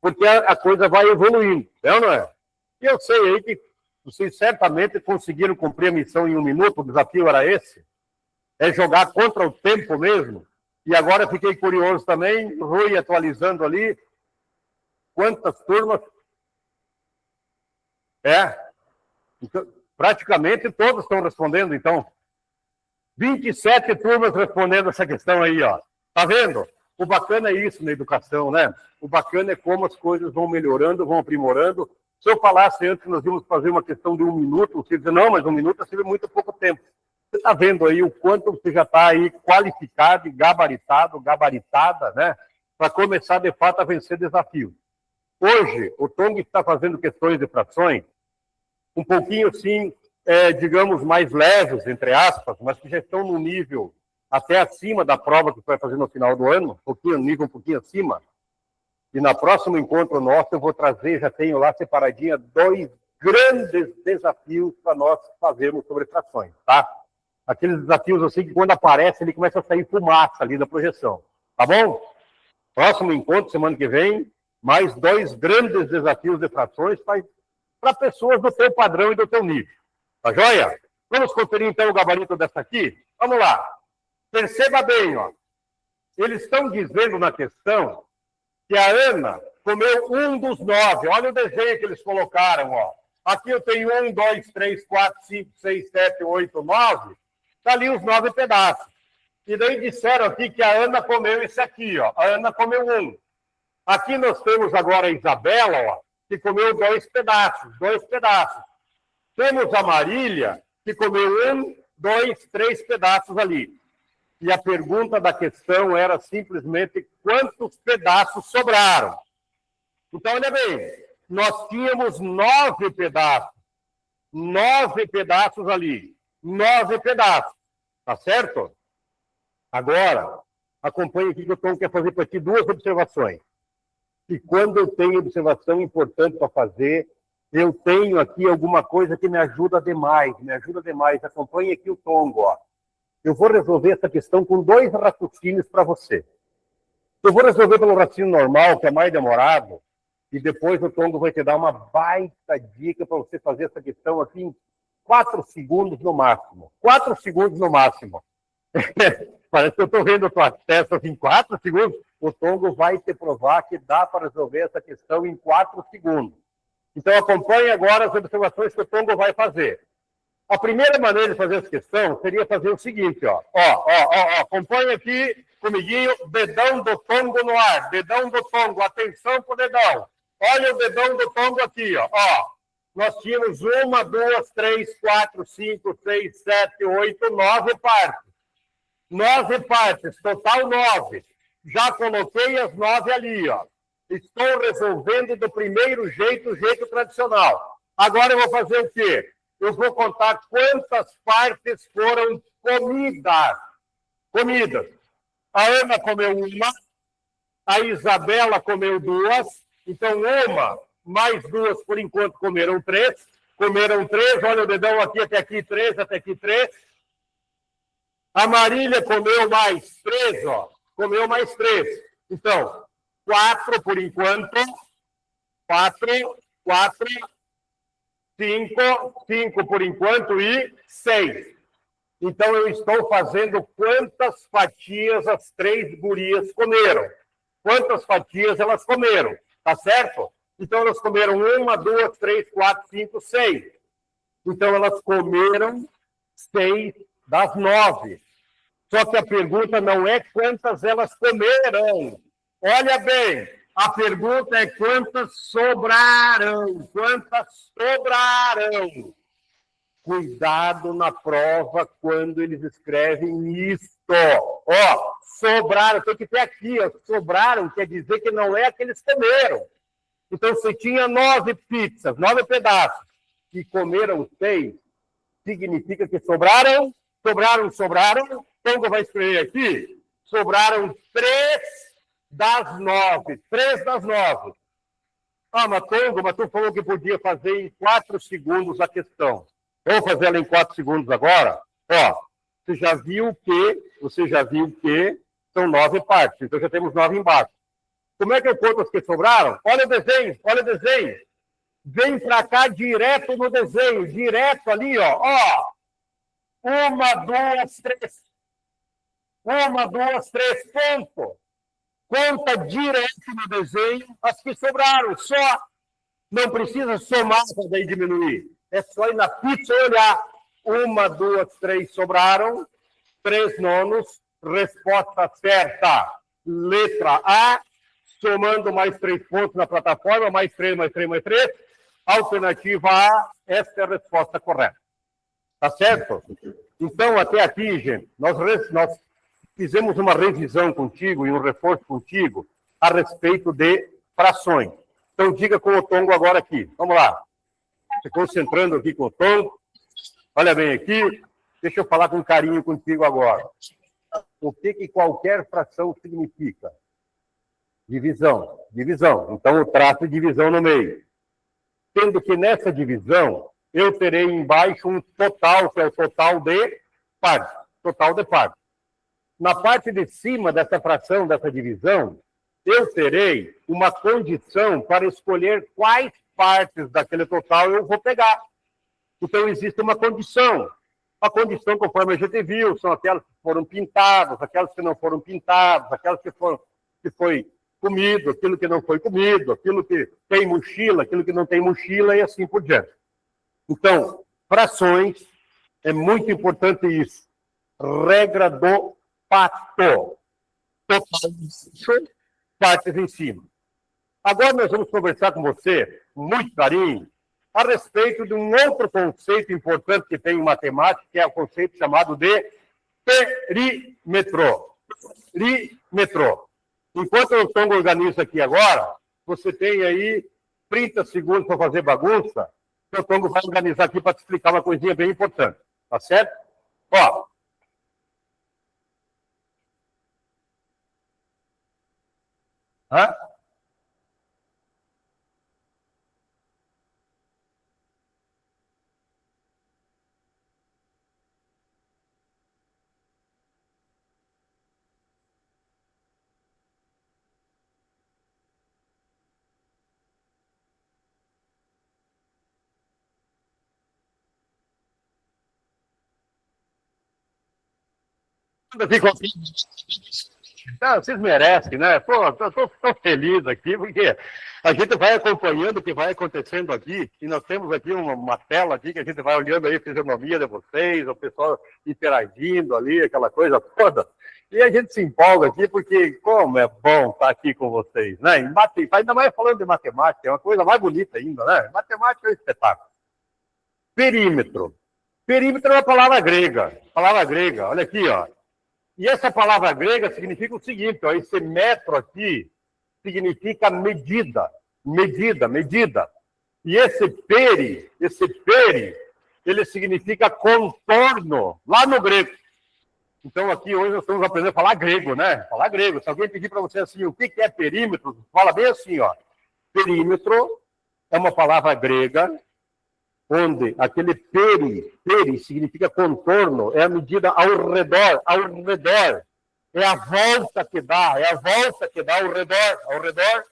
porque a coisa vai evoluindo, não é? E eu sei aí que vocês certamente conseguiram cumprir a missão em 1 minuto, o desafio era esse, é jogar contra o tempo mesmo. E agora eu fiquei curioso também, Rui atualizando ali, quantas turmas? Então, praticamente todos estão respondendo, então. 27 turmas respondendo essa questão aí, ó. Tá vendo? O bacana é isso na educação, né? O bacana é como as coisas vão melhorando, vão aprimorando. Se eu falasse antes que nós íamos fazer uma questão de 1 minuto, você diz, não, mas 1 minuto é muito pouco tempo. Você está vendo aí o quanto você já está aí qualificado, gabaritado, gabaritada, né? Para começar, de fato, a vencer desafios. Hoje, o Tong está fazendo questões de frações um pouquinho, assim, digamos, mais leves, entre aspas, mas que já estão no nível até acima da prova que você vai fazer no final do ano, nível um pouquinho acima. E na próximo encontro nosso eu vou trazer, já tenho lá separadinha, 2 grandes desafios para nós fazermos sobre frações, tá? Aqueles desafios assim que quando aparece ele começa a sair fumaça ali da projeção, tá bom? Próximo encontro, semana que vem, mais 2 grandes desafios de frações para pessoas do teu padrão e do teu nível. Tá joia? Vamos conferir então o gabarito dessa aqui? Vamos lá. Perceba bem, ó. Eles estão dizendo na questão que a Ana comeu um dos 9. Olha o desenho que eles colocaram, ó. Aqui eu tenho 1, 2, 3, 4, 5, 6, 7, 8, 9. Está ali os 9 pedaços. E daí disseram aqui que a Ana comeu esse aqui, ó. A Ana comeu 1. Aqui nós temos agora a Isabela, ó, que comeu 2 pedaços, 2 pedaços. Temos a Marília, que comeu 1, 2, 3 pedaços ali. E a pergunta da questão era simplesmente quantos pedaços sobraram. Então, olha bem, nós tínhamos 9 pedaços. 9 pedaços ali. 9 pedaços. Tá certo? Agora, acompanhe aqui que o Tom quer fazer para ti 2 observações. E quando eu tenho observação importante para fazer, eu tenho aqui alguma coisa que me ajuda demais, me ajuda demais. Acompanhe aqui o Tom, ó. Eu vou resolver essa questão com 2 raciocínios para você. Eu vou resolver pelo raciocínio normal, que é mais demorado, e depois o Tongo vai te dar uma baita dica para você fazer essa questão aqui em 4 segundos no máximo. 4 segundos no máximo. Parece que eu estou vendo a tua testa assim, 4 segundos. O Tongo vai te provar que dá para resolver essa questão em 4 segundos. Então acompanhe agora as observações que o Tongo vai fazer. A primeira maneira de fazer essa questão seria fazer o seguinte, ó. Acompanha aqui comiguinho, dedão do tongo no ar, dedão do tongo, atenção pro dedão. Olha o dedão do tongo aqui, ó. Nós tínhamos 1, 2, 3, 4, 5, 6, 7, 8, 9 partes. 9 partes, total 9. Já coloquei as 9 ali, ó. Estou resolvendo do primeiro jeito, o jeito tradicional. Agora eu vou fazer o quê? Eu vou contar quantas partes foram comidas. A Ana comeu uma, a Isabela comeu 2, então uma mais 2, por enquanto, comeram 3. Comeram 3, olha o dedão aqui, até aqui 3, até aqui 3. A Marília comeu mais 3, ó. Comeu mais 3. Então, 4 por enquanto. 4, 5 por enquanto e 6. Então, eu estou fazendo quantas fatias as 3 gurias comeram. Quantas fatias elas comeram, tá certo? Então, elas comeram 1, 2, 3, 4, 5, 6. Então, elas comeram 6 das 9. Só que a pergunta não é quantas elas comeram. Olha bem, a pergunta é quantas sobraram. Quantas sobraram? Cuidado na prova quando eles escrevem isto. Sobraram, tem que ter aqui, ó. Sobraram quer dizer que não é aqueles que comeram. Então, se tinha 9 pizzas, 9 pedaços, e comeram 6, significa que sobraram. Tongo vai escrever aqui. Sobraram 3 das 9. 3 das 9. Mas Tongo, mas tu falou que podia fazer em 4 segundos a questão. Eu vou fazer ela em 4 segundos agora. Você já viu que são 9 partes. Então, já temos 9 embaixo. Como é que eu conto as que sobraram? Olha o desenho. Vem para cá direto no desenho. Direto ali, ó. 1, 2, 3. 1, 2, 3, ponto. Conta direto no desenho as que sobraram. Só. Não precisa somar para daí diminuir. É só ir na pizza e olhar. 1, 2, 3 sobraram. 3 nonos. Resposta certa. Letra A. Somando mais 3 pontos na plataforma. Mais 3, mais 3, mais 3. Alternativa A. Esta é a resposta correta. Tá certo? Então, até aqui, gente, nós fizemos uma revisão contigo e um reforço contigo a respeito de frações. Então, diga com o Tongo agora aqui. Vamos lá. Se concentrando aqui com o Tongo. Olha bem aqui. Deixa eu falar com carinho contigo agora. O que qualquer fração significa? Divisão. Então, eu traço divisão no meio. Sendo que nessa divisão, eu terei embaixo um total, que é o total de partes. Na parte de cima dessa fração, dessa divisão, eu terei uma condição para escolher quais partes daquele total eu vou pegar. Então, existe uma condição. A condição, conforme a gente viu, são aquelas que foram pintadas, aquelas que não foram pintadas, aquelas que foi comido, aquilo que não foi comido, aquilo que tem mochila, aquilo que não tem mochila e assim por diante. Então, frações, é muito importante isso. Regra do pato. Total embaixo, partes em cima. Agora nós vamos conversar com você, com muito carinho, a respeito de um outro conceito importante que tem em matemática, que é o conceito chamado de perímetro. Enquanto eu estou organizando aqui agora, você tem aí 30 segundos para fazer bagunça. O Tongo vai organizar aqui para te explicar uma coisinha bem importante. Tá certo? Hã? Não, vocês merecem, né? Pô, estou feliz aqui, porque A gente vai acompanhando o que vai acontecendo aqui, e nós temos aqui uma tela aqui que a gente vai olhando aí a fisionomia de vocês, o pessoal interagindo ali, aquela coisa toda. E a gente se empolga aqui porque como é bom estar aqui com vocês, né? Ainda mais falando de matemática, é uma coisa mais bonita ainda, né? Matemática é um espetáculo. Perímetro. Perímetro é uma palavra grega. Palavra grega, olha aqui, ó. E essa palavra grega significa o seguinte, ó, esse metro aqui significa medida, medida. E esse peri, ele significa contorno, lá no grego. Então, aqui hoje nós estamos aprendendo a falar grego, né? Falar grego. Se alguém pedir para você assim, o que é perímetro, fala bem assim, ó. Perímetro é uma palavra grega, onde aquele peri significa contorno, é a medida ao redor. É a volta que dá ao redor.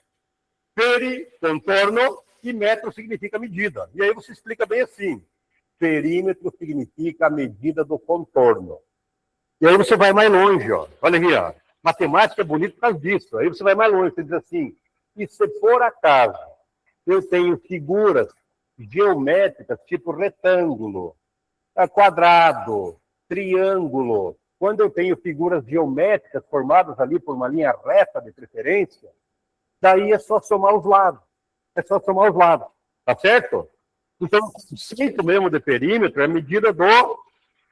Peri, contorno, e metro significa medida. E aí você explica bem assim. Perímetro significa a medida do contorno. E aí você vai mais longe, ó. Olha aqui, ó. Matemática é bonito por causa disso. Aí você vai mais longe, você diz assim, e se por acaso eu tenho figuras geométricas, tipo retângulo, quadrado, triângulo, quando eu tenho figuras geométricas formadas ali por uma linha reta de preferência, daí é só somar os lados. Tá certo? Então, o conceito mesmo de perímetro é a medida do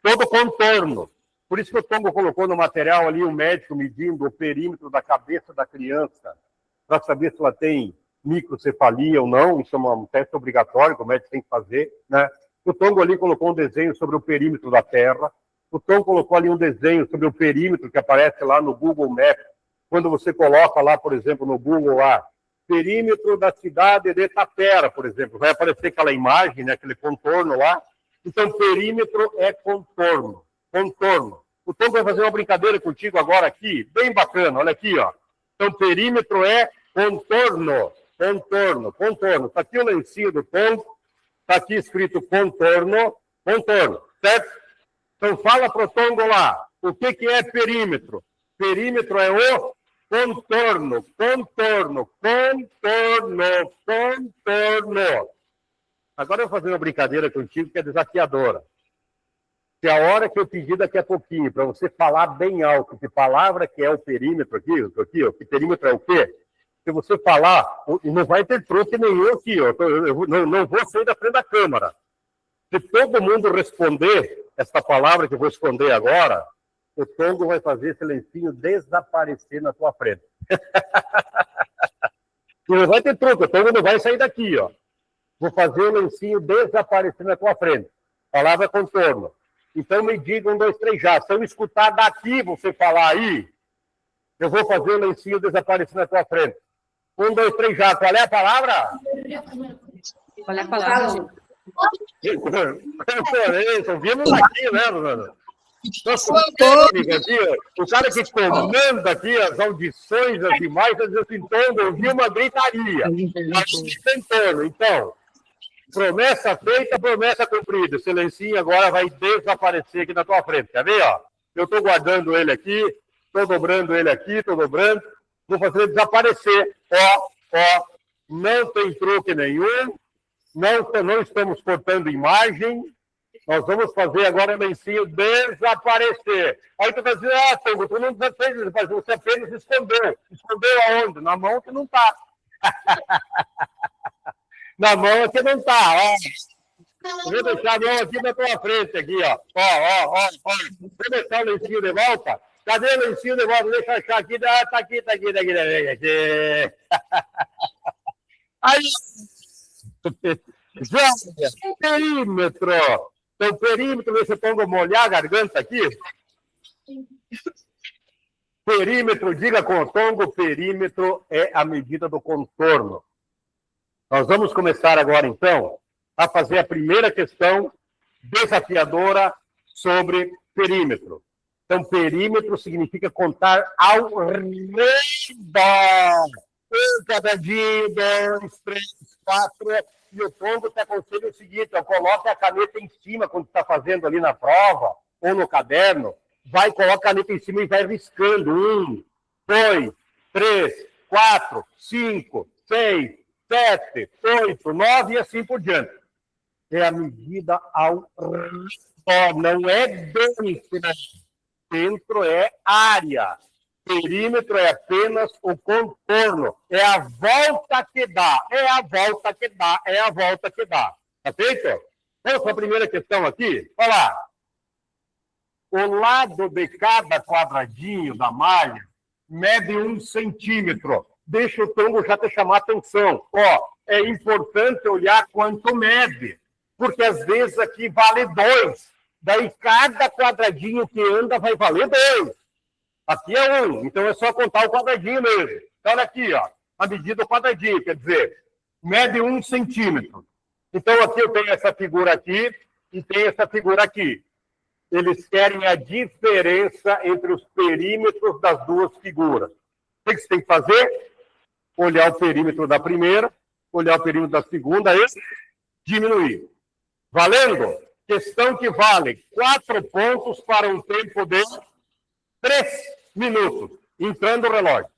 todo contorno. Por isso que o Tongo colocou no material ali o médico medindo o perímetro da cabeça da criança, para saber se ela tem microcefalia ou não. Isso é um teste obrigatório que o médico tem que fazer, né? O Tongo ali colocou um desenho sobre o perímetro da Terra. O Tom colocou ali um desenho sobre o perímetro que aparece lá no Google Maps. Quando você coloca lá, por exemplo, no Google lá, perímetro da cidade de Tapera, por exemplo, vai aparecer aquela imagem, né, aquele contorno lá. Então, perímetro é contorno. O Tom vai fazer uma brincadeira contigo agora aqui, bem bacana, olha aqui, ó. Então, perímetro é contorno. Está aqui o lencinho do Tom, está aqui escrito contorno, certo? Então, fala para o Tongo lá, o que é perímetro? Perímetro é o contorno. Agora eu vou fazer uma brincadeira contigo que é desafiadora. Se a hora que eu pedir daqui a pouquinho, para você falar bem alto que palavra que é o perímetro aqui, ó, que perímetro é o quê? Se você falar, não vai ter troco nenhum aqui, ó, eu não vou sair da frente da câmera. Se todo mundo responder essa palavra que eu vou responder agora, o Tongo vai fazer esse lencinho desaparecer na tua frente. E não vai ter truque, o Tongo não vai sair daqui, ó. Vou fazer o lencinho desaparecer na tua frente. Palavra contorno. Então me diga 1, 2, 3 já. Se eu escutar daqui você falar aí, eu vou fazer o lencinho desaparecer na tua frente. 1, 2, 3 já. Qual é a palavra? Qual é a palavra? Vimos aqui, né, Rosana? Nossa, técnica aqui, o cara que comanda aqui as audições, as imagens, às vezes então, ouviu uma gritaria. Então, promessa feita, promessa cumprida. Esse lencinho agora vai desaparecer aqui na tua frente. Quer ver, ó? Eu estou guardando ele aqui, estou dobrando ele aqui, estou dobrando. Vou fazer desaparecer. Ó, não tem truque nenhum. Não estamos cortando imagem. Nós vamos fazer agora o lencinho desaparecer. Aí tu vai dizer, Tongo, tu não fez isso, você apenas escondeu. Escondeu aonde? Na mão que não está. Na mão é que não está, ó. Eu vou deixar a mão aqui na tua frente, aqui, ó. Ó. Vou deixar o lencinho de volta. Cadê o lencinho de volta? Deixa eu achar aqui. Ah, tá aqui. Aí. Joia, perímetro. Então, perímetro, você pode molhar a garganta aqui. Perímetro, diga com o Tongo, perímetro é a medida do contorno. Nós vamos começar agora, então, a fazer a primeira questão desafiadora sobre perímetro. Então, perímetro significa contar ao redor. Um quadradinho, 2, 3, 4. E o Tongo te aconselha o seguinte, coloque a caneta em cima quando está fazendo ali na prova, ou no caderno, coloca a caneta em cima e vai riscando. 1, 2, 3, 4, 5, 6, 7, 8, 9 e assim por diante. É a medida ao redor, não é dentro, né? Centro é área. Perímetro é apenas o contorno. É a volta que dá. É a volta que dá. É a volta que dá. Tá feito? Vamos para a primeira questão aqui. Olha lá. O lado de cada quadradinho da malha mede 1 centímetro. Deixa o tongo já te chamar a atenção. Ó, é importante olhar quanto mede, porque às vezes aqui vale 2. Daí cada quadradinho que anda vai valer 2. Aqui é 1, então é só contar o quadradinho mesmo. Então, olha aqui, ó, a medida do quadradinho, quer dizer, mede 1 centímetro. Então, aqui eu tenho essa figura aqui e tenho essa figura aqui. Eles querem a diferença entre os perímetros das duas figuras. O que você tem que fazer? Olhar o perímetro da primeira, olhar o perímetro da segunda e diminuir. Valendo? Questão que vale 4 pontos para um tempo de 3 minutos. Entrando o relógio.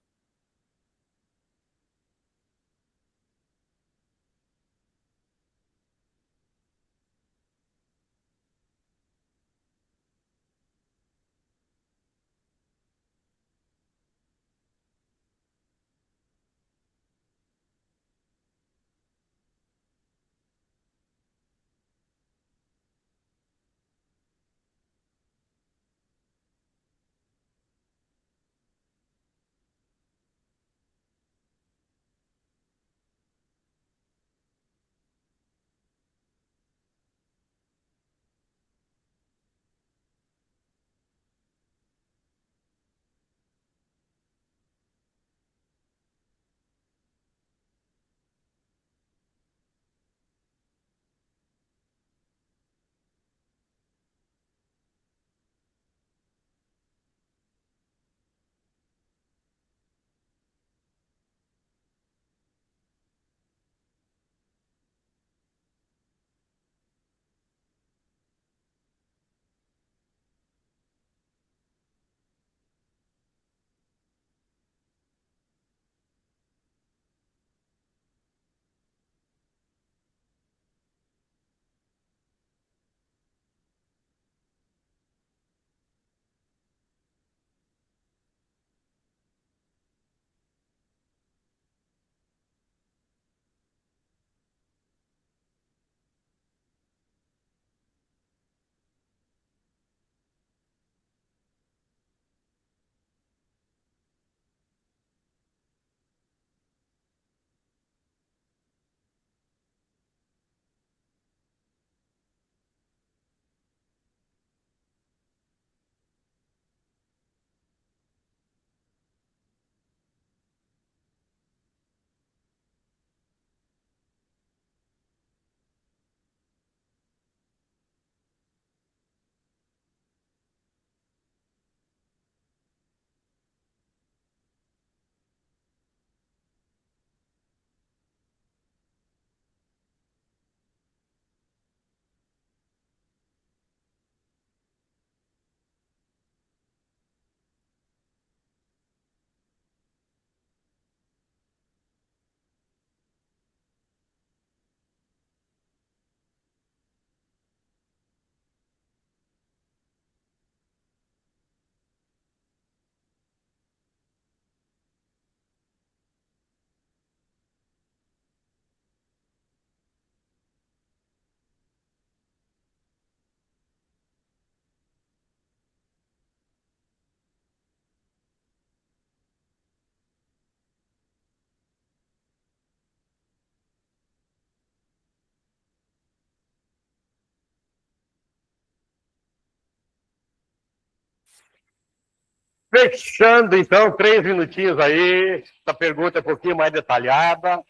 Fechando, então, 3 minutinhos aí. Essa pergunta é um pouquinho mais detalhada.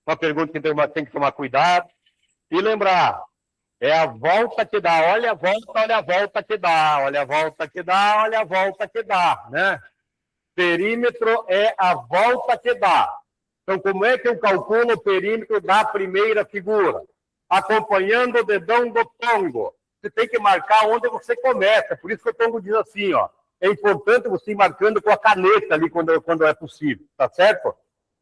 Uma pergunta que tem que tomar cuidado. E lembrar, é a volta que dá. Olha a volta, olha a volta que dá. Olha a volta que dá, olha a volta que dá, né? Perímetro é a volta que dá. Então, como é que eu calculo o perímetro da primeira figura? Acompanhando o dedão do tongo. Você tem que marcar onde você começa. Por isso que o tongo diz assim, ó. É importante você ir marcando com a caneta ali quando é possível, tá certo?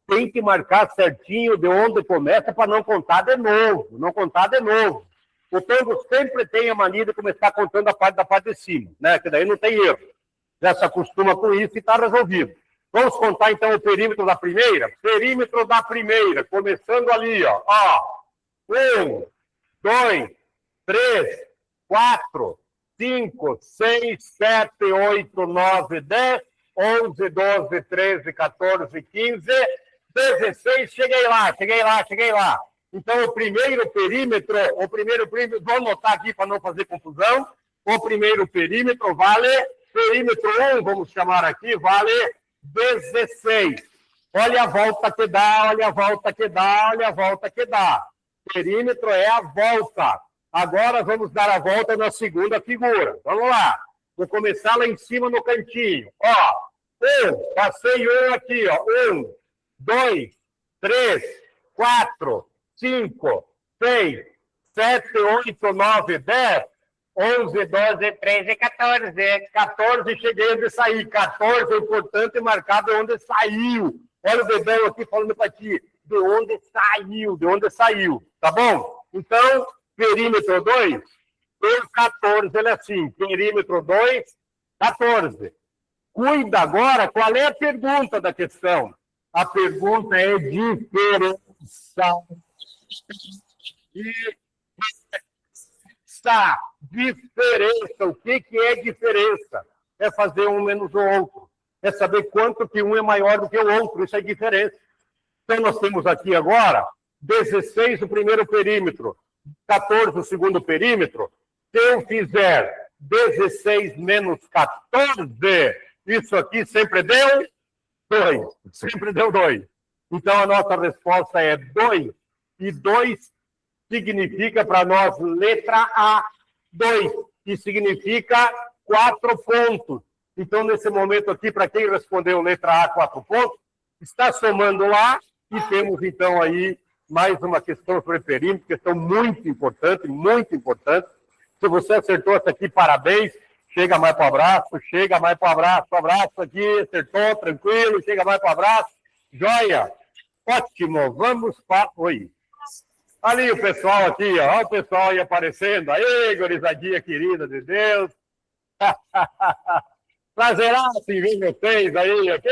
tem que marcar certinho de onde começa para não contar de novo. Não contar de novo. O tango sempre tem a mania de começar contando a parte da parte de cima, né? Que daí não tem erro. Já se acostuma com isso e está resolvido. Vamos contar, então, o perímetro da primeira? Perímetro da primeira, começando ali, ó. 1, 2, 3, 4, 5, 6, 7, 8, 9, 10, 11, 12, 13, 14, 15, 16. Cheguei lá. Então, o primeiro perímetro, vou anotar aqui para não fazer confusão. O primeiro perímetro vale, perímetro 1, vamos chamar aqui, vale 16. Olha a volta que dá. Perímetro é a volta. Agora vamos dar a volta na segunda figura. Vamos lá. Vou começar lá em cima no cantinho. Passei um aqui, 1, 2, 3, 4, 5, 6, 7, 8, 9, 10, 11, 12, 13, 14. 14, cheguei onde saí. 14 é importante e marcado onde saiu. Olha o dedão aqui falando para ti. De onde saiu. Tá bom? Então, perímetro 2, o 14, ele é assim. Perímetro 2, 14. Cuida agora, qual é a pergunta da questão? A pergunta é diferença. Diferença. O que é diferença? É fazer um menos o outro. É saber quanto que um é maior do que o outro. Isso é diferença. Então, nós temos aqui agora 16 o primeiro perímetro, 14 o segundo perímetro. Se eu fizer 16 menos 14, isso aqui sempre deu 2. Sempre deu 2. Então, a nossa resposta é 2. E 2 significa para nós letra A. 2, que significa 4 pontos. Então, nesse momento aqui, para quem respondeu letra A, 4 pontos, está somando lá e temos, então, aí mais uma questão sobre perímetro, questão muito importante, muito importante. Se você acertou essa aqui, parabéns. Chega mais para o abraço, abraço aqui, acertou, tranquilo, chega mais para o abraço. Joia, ótimo, vamos para... Oi. Ali o pessoal aqui, ó, o pessoal aí aparecendo. Aí, gurizadinha querida de Deus. Prazeraço em ver vocês aí, aqui.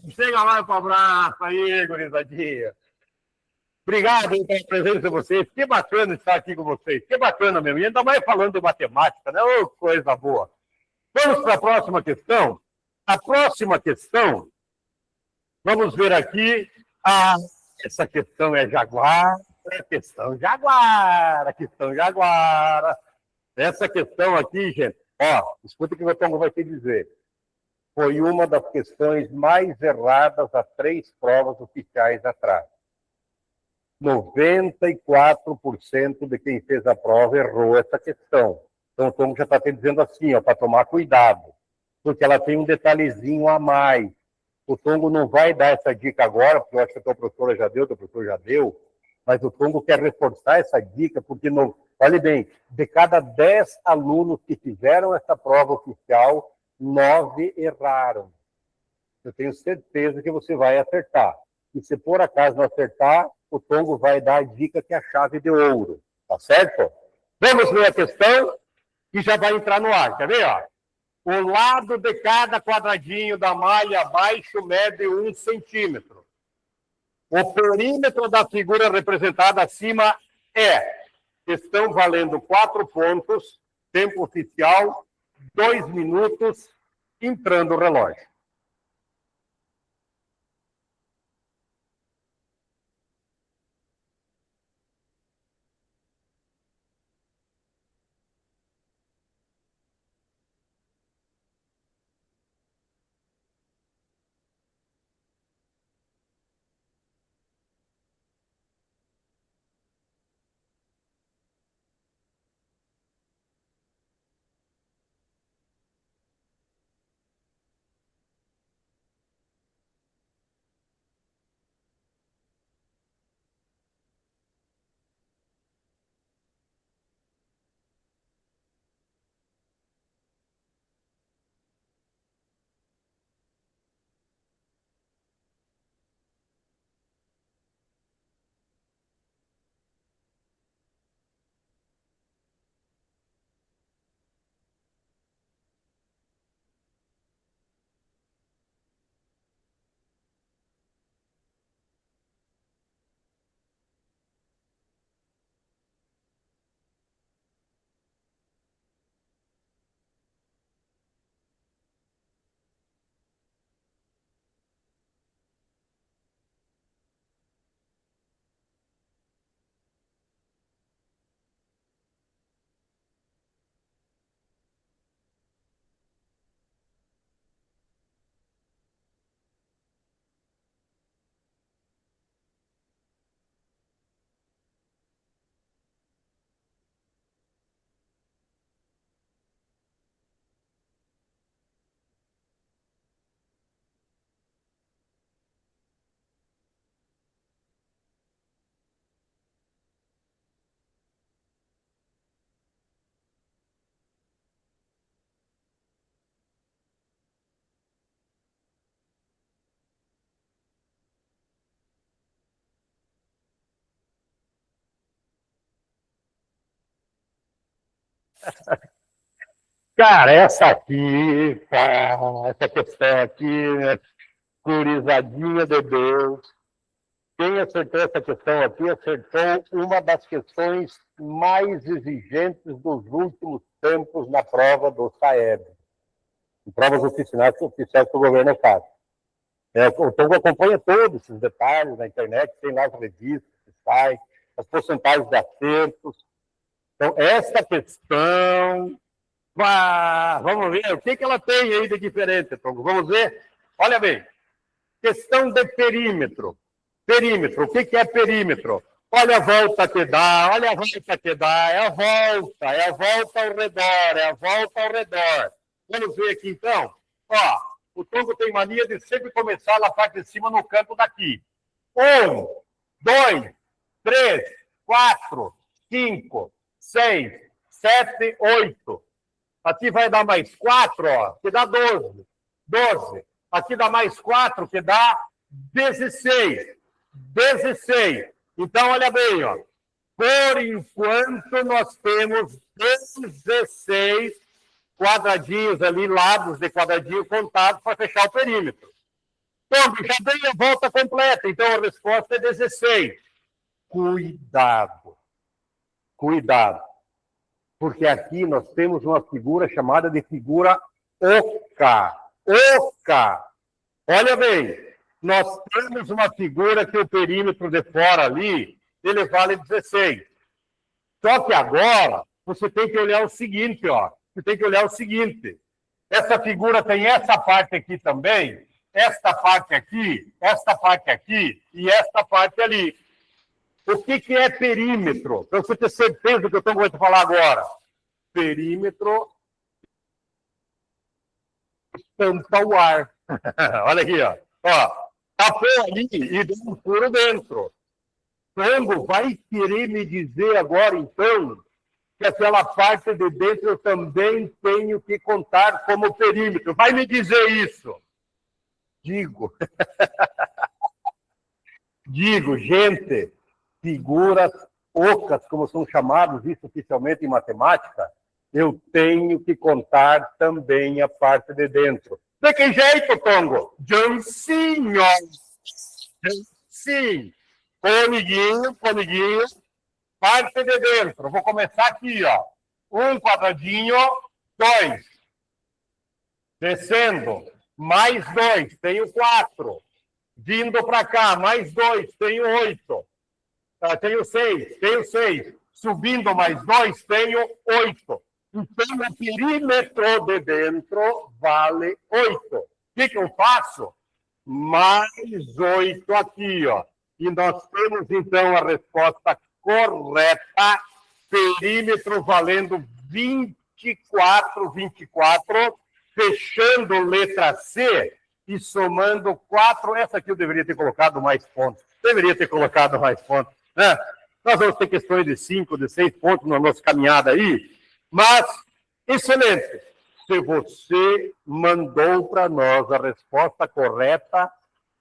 Chega mais para o abraço aí, gurizadinha. Obrigado pela presença de vocês. Que bacana estar aqui com vocês. Que bacana mesmo. E ainda mais falando de matemática, né? Oh, coisa boa. Vamos para a próxima questão. A próxima questão, vamos ver aqui. Essa questão é Jaguar. Questão Jaguar. Essa questão aqui, gente, escuta o que o Tongo vai te dizer. Foi uma das questões mais erradas a 3 provas oficiais atrás. 94% de quem fez a prova errou essa questão. Então, o Tom já está te dizendo assim, para tomar cuidado, porque ela tem um detalhezinho a mais. O Tongo não vai dar essa dica agora, porque eu acho que a tua professora já deu, mas o Tongo quer reforçar essa dica, porque, olhe bem, de cada 10 alunos que fizeram essa prova oficial, 9 erraram. Eu tenho certeza que você vai acertar. E se por acaso não acertar, o Tongo vai dar a dica que é a chave de ouro. Tá certo? Vamos ver a questão que já vai entrar no ar. Quer ver? O lado de cada quadradinho da malha abaixo mede 1 centímetro. O perímetro da figura representada acima é. Estão valendo 4 pontos. Tempo oficial, 2 minutos, entrando o relógio. Cara, essa aqui, essa questão aqui, gurizadinha de Deus. Quem acertou essa questão aqui, acertou uma das questões mais exigentes dos últimos tempos na prova do SAEB. Em provas oficiais que o governo faz. O Tongo acompanha todos esses detalhes na internet, tem lá as revistas que saem, as porcentagens de acertos. Então, essa questão... vamos ver o que ela tem aí de diferente, Tongo. Vamos ver? Olha bem. Questão de perímetro. Perímetro. O que é perímetro? Olha a volta que dá, olha a volta que dá. É a volta ao redor, é a volta ao redor. Vamos ver aqui, então. Ó, o Tongo tem mania de sempre começar na parte de cima no canto daqui. 1, 2, 3, 4, 5, 6, 7, 8. Aqui vai dar mais 4, ó, que dá 12. 12. Aqui dá mais 4, que dá 16. 16. Então, olha bem, ó. Por enquanto, nós temos 16 quadradinhos ali, lados de quadradinho contados para fechar o perímetro. Então, já dei a volta completa. Então, a resposta é 16. Cuidado. Cuidado. Porque aqui nós temos uma figura chamada de figura oca. Oca. Olha bem, nós temos uma figura que o perímetro de fora ali, ele vale 16. Só que agora, você tem que olhar o seguinte, ó. Você tem que olhar o seguinte. Essa figura tem essa parte aqui também, esta parte aqui e esta parte ali. O que é perímetro? Para você ter certeza do que eu estou going to falar agora. Perímetro estampa o ar. Olha aqui, ó. Tapou ali e deu um furo dentro. Tongo vai querer me dizer agora, então, que aquela parte de dentro eu também tenho que contar como perímetro. Vai me dizer isso? Digo. Digo, gente, figuras ocas, como são chamados isso oficialmente em matemática, eu tenho que contar também a parte de dentro. De que jeito, Tongo? Jancinho. Sim. Comiguinho, parte de dentro. Vou começar aqui, ó. 1 quadradinho, 2. Descendo, mais 2, tenho 4. Vindo para cá, mais 2, tenho 8. Tenho 6. Subindo mais 2, tenho 8. Então, o perímetro de dentro vale 8. O que eu faço? Mais 8 aqui, ó. E nós temos, então, a resposta correta. Perímetro valendo 24, fechando letra C e somando 4. Essa aqui eu deveria ter colocado mais pontos. Né? Nós vamos ter questões de 5, de 6 pontos na nossa caminhada aí. Mas, excelente. Se você mandou para nós a resposta correta,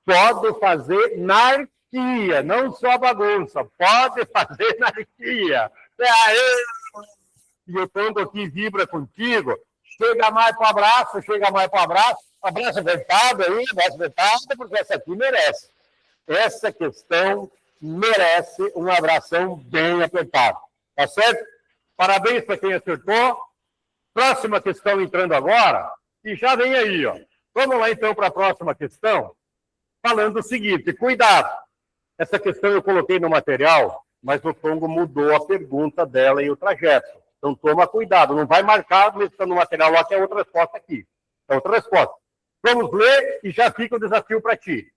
pode fazer na arquia, não só bagunça, pode fazer na arquia. E o Tongo aqui vibra contigo. Chega mais para o abraço. Abraço apertado aí, porque essa aqui merece. Essa questão merece um abração bem apertado. Tá certo? Parabéns para quem acertou. Próxima questão entrando agora. E já vem aí, ó. Vamos lá, então, para a próxima questão. Falando o seguinte, cuidado. Essa questão eu coloquei no material, mas o Tongo mudou a pergunta dela e o trajeto. Então, toma cuidado. Não vai marcar, mesmo estando no material lá, que é outra resposta aqui. É outra resposta. Vamos ler e já fica o desafio para ti.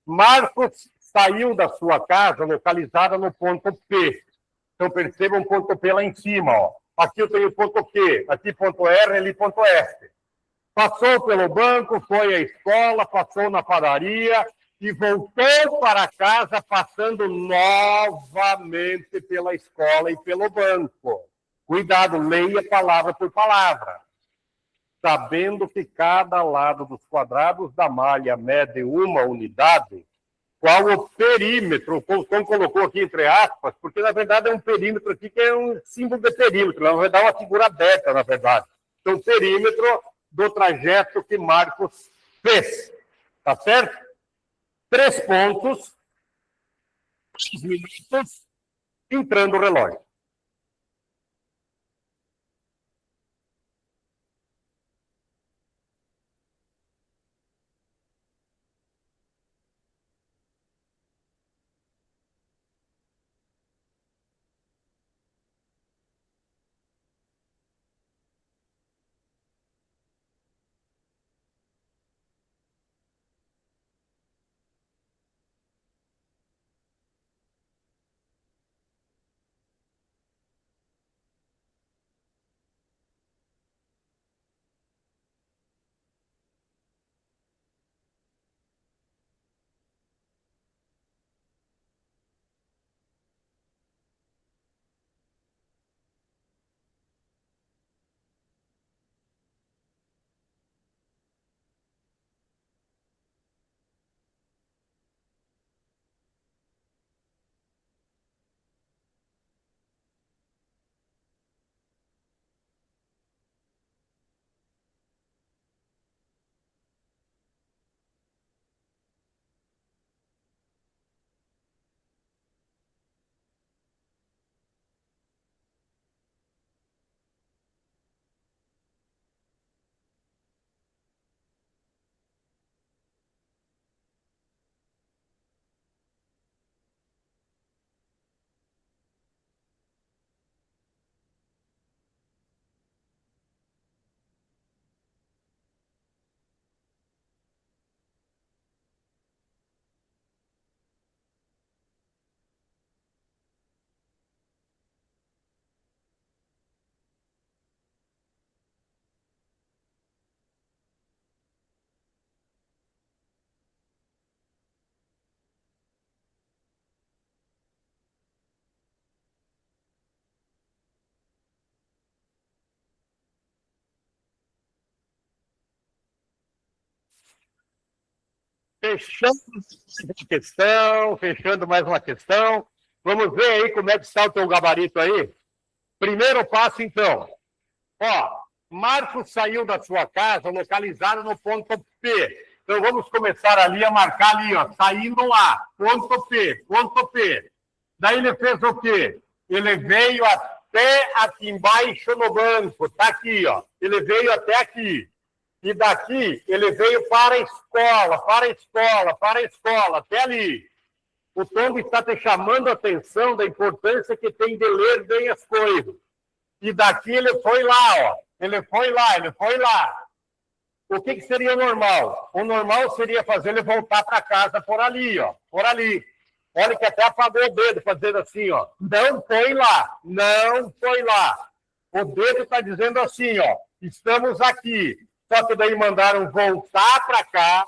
Marcos saiu da sua casa localizada no ponto P. Então, percebam o ponto P lá em cima, ó. Aqui eu tenho ponto Q, aqui ponto R, ali ponto S. Passou pelo banco, foi à escola, passou na padaria e voltou para casa, passando novamente pela escola e pelo banco. Cuidado, leia palavra por palavra. Sabendo que cada lado dos quadrados da malha mede 1 unidade, qual o perímetro, como colocou aqui entre aspas, porque na verdade é um perímetro aqui que é um símbolo de perímetro, não vai dar uma figura aberta, na verdade. Então, perímetro do trajeto que Marcos fez. Tá certo? 3 pontos, 3 minutos, entrando o relógio. Fechando mais uma questão. Vamos ver aí como é que está o teu gabarito aí. Primeiro passo, então. Ó, Marcos saiu da sua casa localizado no ponto P. Então, vamos começar ali a marcar ali, ó, saindo lá, ponto P, ponto P. Daí ele fez o quê? Ele veio até aqui embaixo no banco, tá aqui, ó. Ele veio até aqui. E daqui ele veio para a escola, para a escola, para a escola, até ali. O Tom está te chamando a atenção da importância que tem de ler bem as coisas. E daqui ele foi lá, ó. Ele foi lá, ele foi lá. O que seria normal? O normal seria fazer ele voltar para casa por ali, ó. Por ali. Olha que até apagou o dedo, fazendo assim, ó. Não foi lá, não foi lá. O dedo está dizendo assim, ó. Estamos aqui. Só que daí mandaram voltar para cá,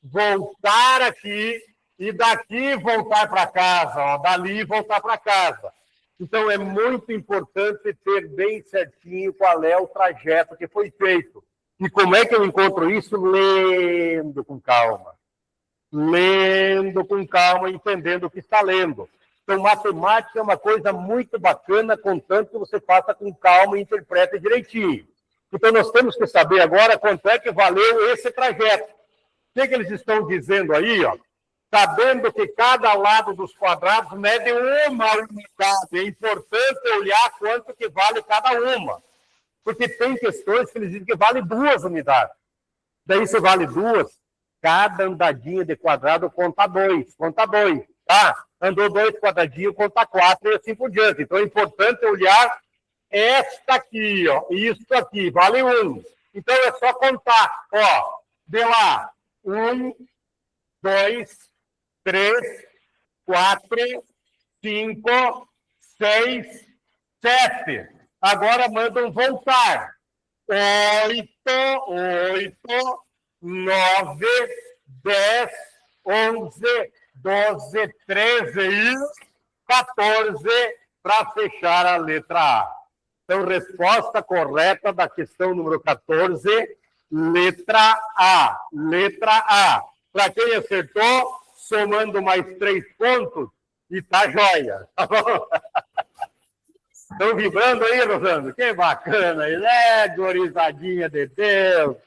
voltar aqui, e daqui voltar para casa, ó, dali voltar para casa. Então, é muito importante ter bem certinho qual é o trajeto que foi feito. E como é que eu encontro isso? Lendo com calma. Lendo com calma, entendendo o que está lendo. Então, matemática é uma coisa muito bacana, contanto que você faça com calma e interprete direitinho. Então, nós temos que saber agora quanto é que valeu esse trajeto. O que eles estão dizendo aí, ó? Sabendo que cada lado dos quadrados mede uma unidade. É importante olhar quanto que vale cada uma. Porque tem questões que eles dizem que vale 2 unidades. Daí, se vale 2, cada andadinha de quadrado conta 2. Conta 2, tá? Andou 2 quadradinhos, conta 4 e assim por diante. Então, é importante olhar esta aqui, ó, isso aqui, vale 1. Então, é só contar, ó, de lá, 1, 2, 3, 4, 5, 6, 7. Agora mandam voltar. 8, 9, 10, 11, 12, 13 e 14 para fechar a letra A. Então, resposta correta da questão número 14, letra A. Letra A. Para quem acertou, somando mais 3 pontos e tá joia. Tá bom? Estão vibrando aí, Rosando? Que bacana. Gorizadinha de Deus.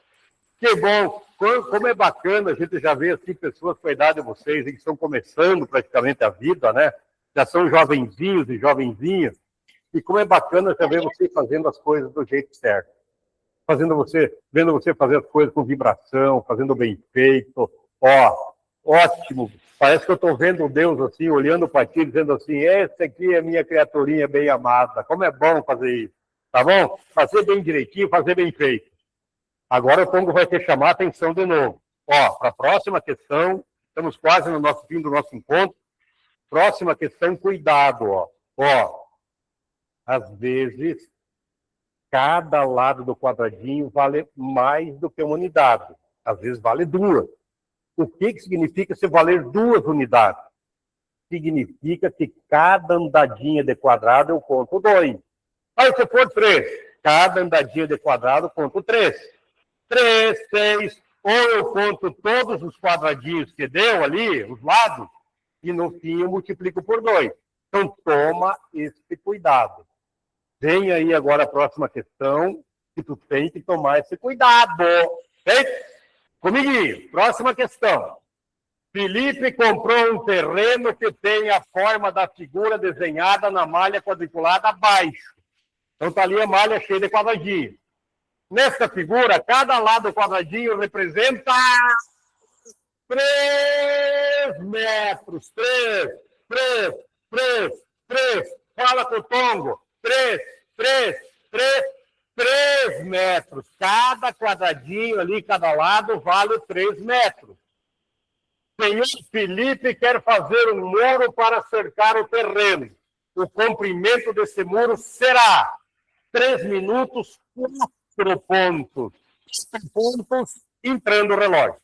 Que bom. Como é bacana a gente já vê assim, pessoas com a idade de vocês que estão começando praticamente a vida, né? Já são jovenzinhos e jovenzinhas. E como é bacana já ver você fazendo as coisas do jeito certo. Vendo você fazer as coisas com vibração, fazendo bem feito. Ó, ótimo. Parece que eu estou vendo Deus assim, olhando para ti, dizendo assim, essa aqui é minha criaturinha bem amada. Como é bom fazer isso, tá bom? Fazer bem direitinho, fazer bem feito. Agora o Tongo vai ter que chamar a atenção de novo. Ó, para a próxima questão, estamos quase no nosso fim do nosso encontro. Próxima questão, cuidado, ó. Ó, às vezes, cada lado do quadradinho vale mais do que uma unidade. Às vezes vale 2. O que significa se valer 2 unidades? Significa que cada andadinha de quadrado eu conto 2. Aí se for 3, cada andadinha de quadrado eu conto 3. 3, 6, ou eu conto todos os quadradinhos que deu ali, os lados, e no fim eu multiplico por 2. Então toma esse cuidado. Vem aí agora a próxima questão, que tu tem que tomar esse cuidado. Feito? Comigo, próxima questão. Felipe comprou um terreno que tem a forma da figura desenhada na malha quadriculada abaixo. Então está ali a malha cheia de quadradinhos. Nessa figura, cada lado do quadradinho representa 3 metros. 3. Fala com o Tongo. 3 metros. Cada quadradinho ali, cada lado, vale 3 metros. Senhor Felipe quer fazer um muro para cercar o terreno. O comprimento desse muro será 3 minutos, 4 pontos. 4 pontos, entrando o relógio.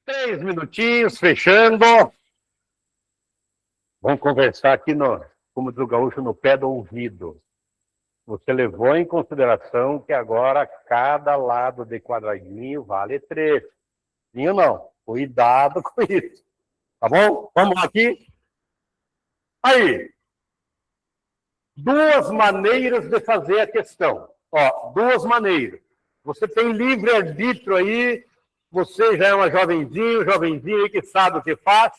3 minutinhos, fechando. Vamos conversar aqui, como diz o gaúcho, no pé do ouvido. Você levou em consideração que agora cada lado de quadradinho vale 3. Sim ou não? Cuidado com isso. Tá bom? Vamos aqui? Aí. 2 maneiras de fazer a questão. Ó, 2 maneiras. Você tem livre-arbítrio aí, você já é uma jovenzinho aí que sabe o que faz,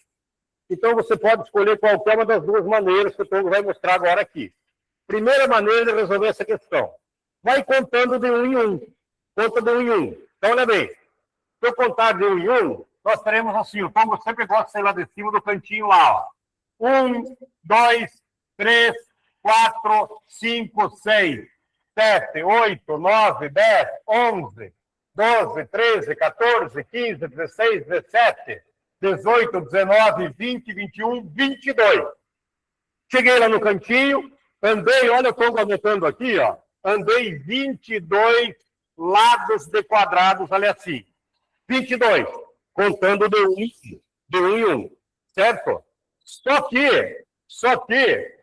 então você pode escolher qualquer uma das 2 maneiras que o Togo vai mostrar agora aqui. Primeira maneira de resolver essa questão. Vai contando de 1 em 1. Conta de 1 em 1. Então, olha bem. Se eu contar de 1 em 1, nós teremos assim, o Togo sempre gosta de sair lá de cima do cantinho lá, ó. 1, 2, 3, 4, 5, 6, 7, 8, 9, 10, 11, 12, 13, 14, 15, 16, 17, 18, 19, 20, 21, 22. Cheguei lá no cantinho, andei, olha, eu estou anotando aqui, ó, andei 22 lados de quadrados ali assim. 22, contando de 1 em 1, certo? Só que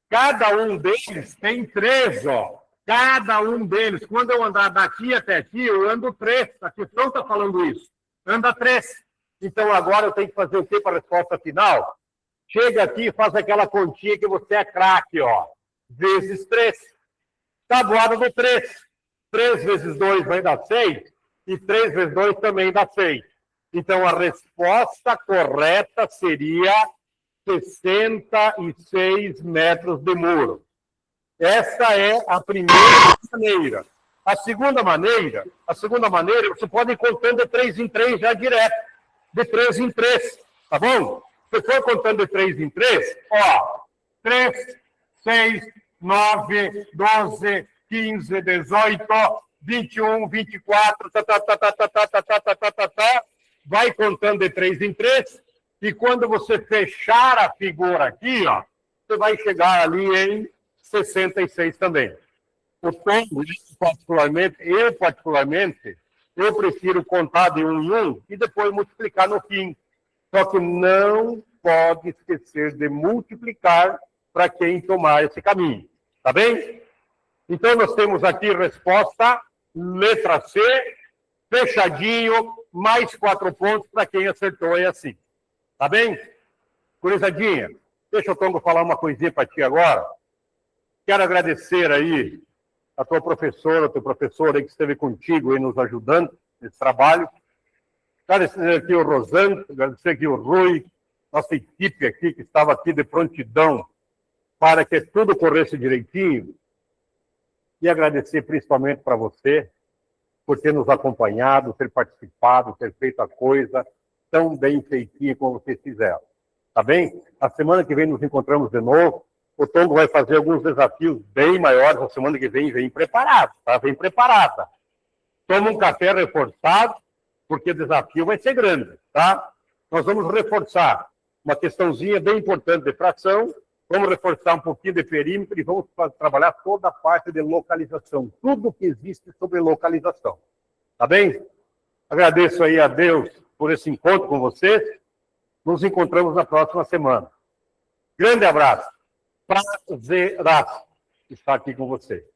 cada um deles tem 3, ó. Cada um deles. Quando eu andar daqui até aqui, eu ando 3. A questão está falando isso. Anda 3. Então, agora eu tenho que fazer o quê para a resposta final? Chega aqui e faz aquela continha que você é craque, ó. Vezes 3. Tabuada do 3. 3 vezes 2 vai dar 6. E 3 vezes 2 também dá 6. Então, a resposta correta seria 66 metros de muro. Essa é a primeira maneira. A segunda maneira, você pode ir contando de 3 em 3 já direto. De 3 em 3, tá bom? Se for contando de 3 em 3, ó, 3, 6, 9, 12, 15, 18, 21, 24, vai contando de 3 em 3, e quando você fechar a figura aqui, ó, você vai chegar ali em 66 também. O Togo, particularmente, eu prefiro contar de 1 em 1 e depois multiplicar no fim. Só que não pode esquecer de multiplicar para quem tomar esse caminho. Tá bem? Então, nós temos aqui resposta, letra C, fechadinho, mais 4 pontos para quem acertou, é assim. Tá bem? Gurizadinha, deixa o Togo falar uma coisinha para ti agora. Quero agradecer aí a tua professora, teu professor aí que esteve contigo aí nos ajudando nesse trabalho. Agradecer aqui o Rosando, agradecer aqui o Rui, nossa equipe aqui que estava aqui de prontidão para que tudo corresse direitinho. E agradecer principalmente para você por ter nos acompanhado, ter participado, ter feito a coisa tão bem feitinha como vocês fizeram. Tá bem? A semana que vem nos encontramos de novo. O Togo vai fazer alguns desafios bem maiores. A semana que vem preparado, tá? Vem preparada. Toma um café reforçado, porque o desafio vai ser grande, tá? Nós vamos reforçar uma questãozinha bem importante de fração, vamos reforçar um pouquinho de perímetro e vamos trabalhar toda a parte de localização, tudo que existe sobre localização. Tá bem? Agradeço aí a Deus por esse encontro com vocês. Nos encontramos na próxima semana. Grande abraço. Prazeraço estar aqui com você.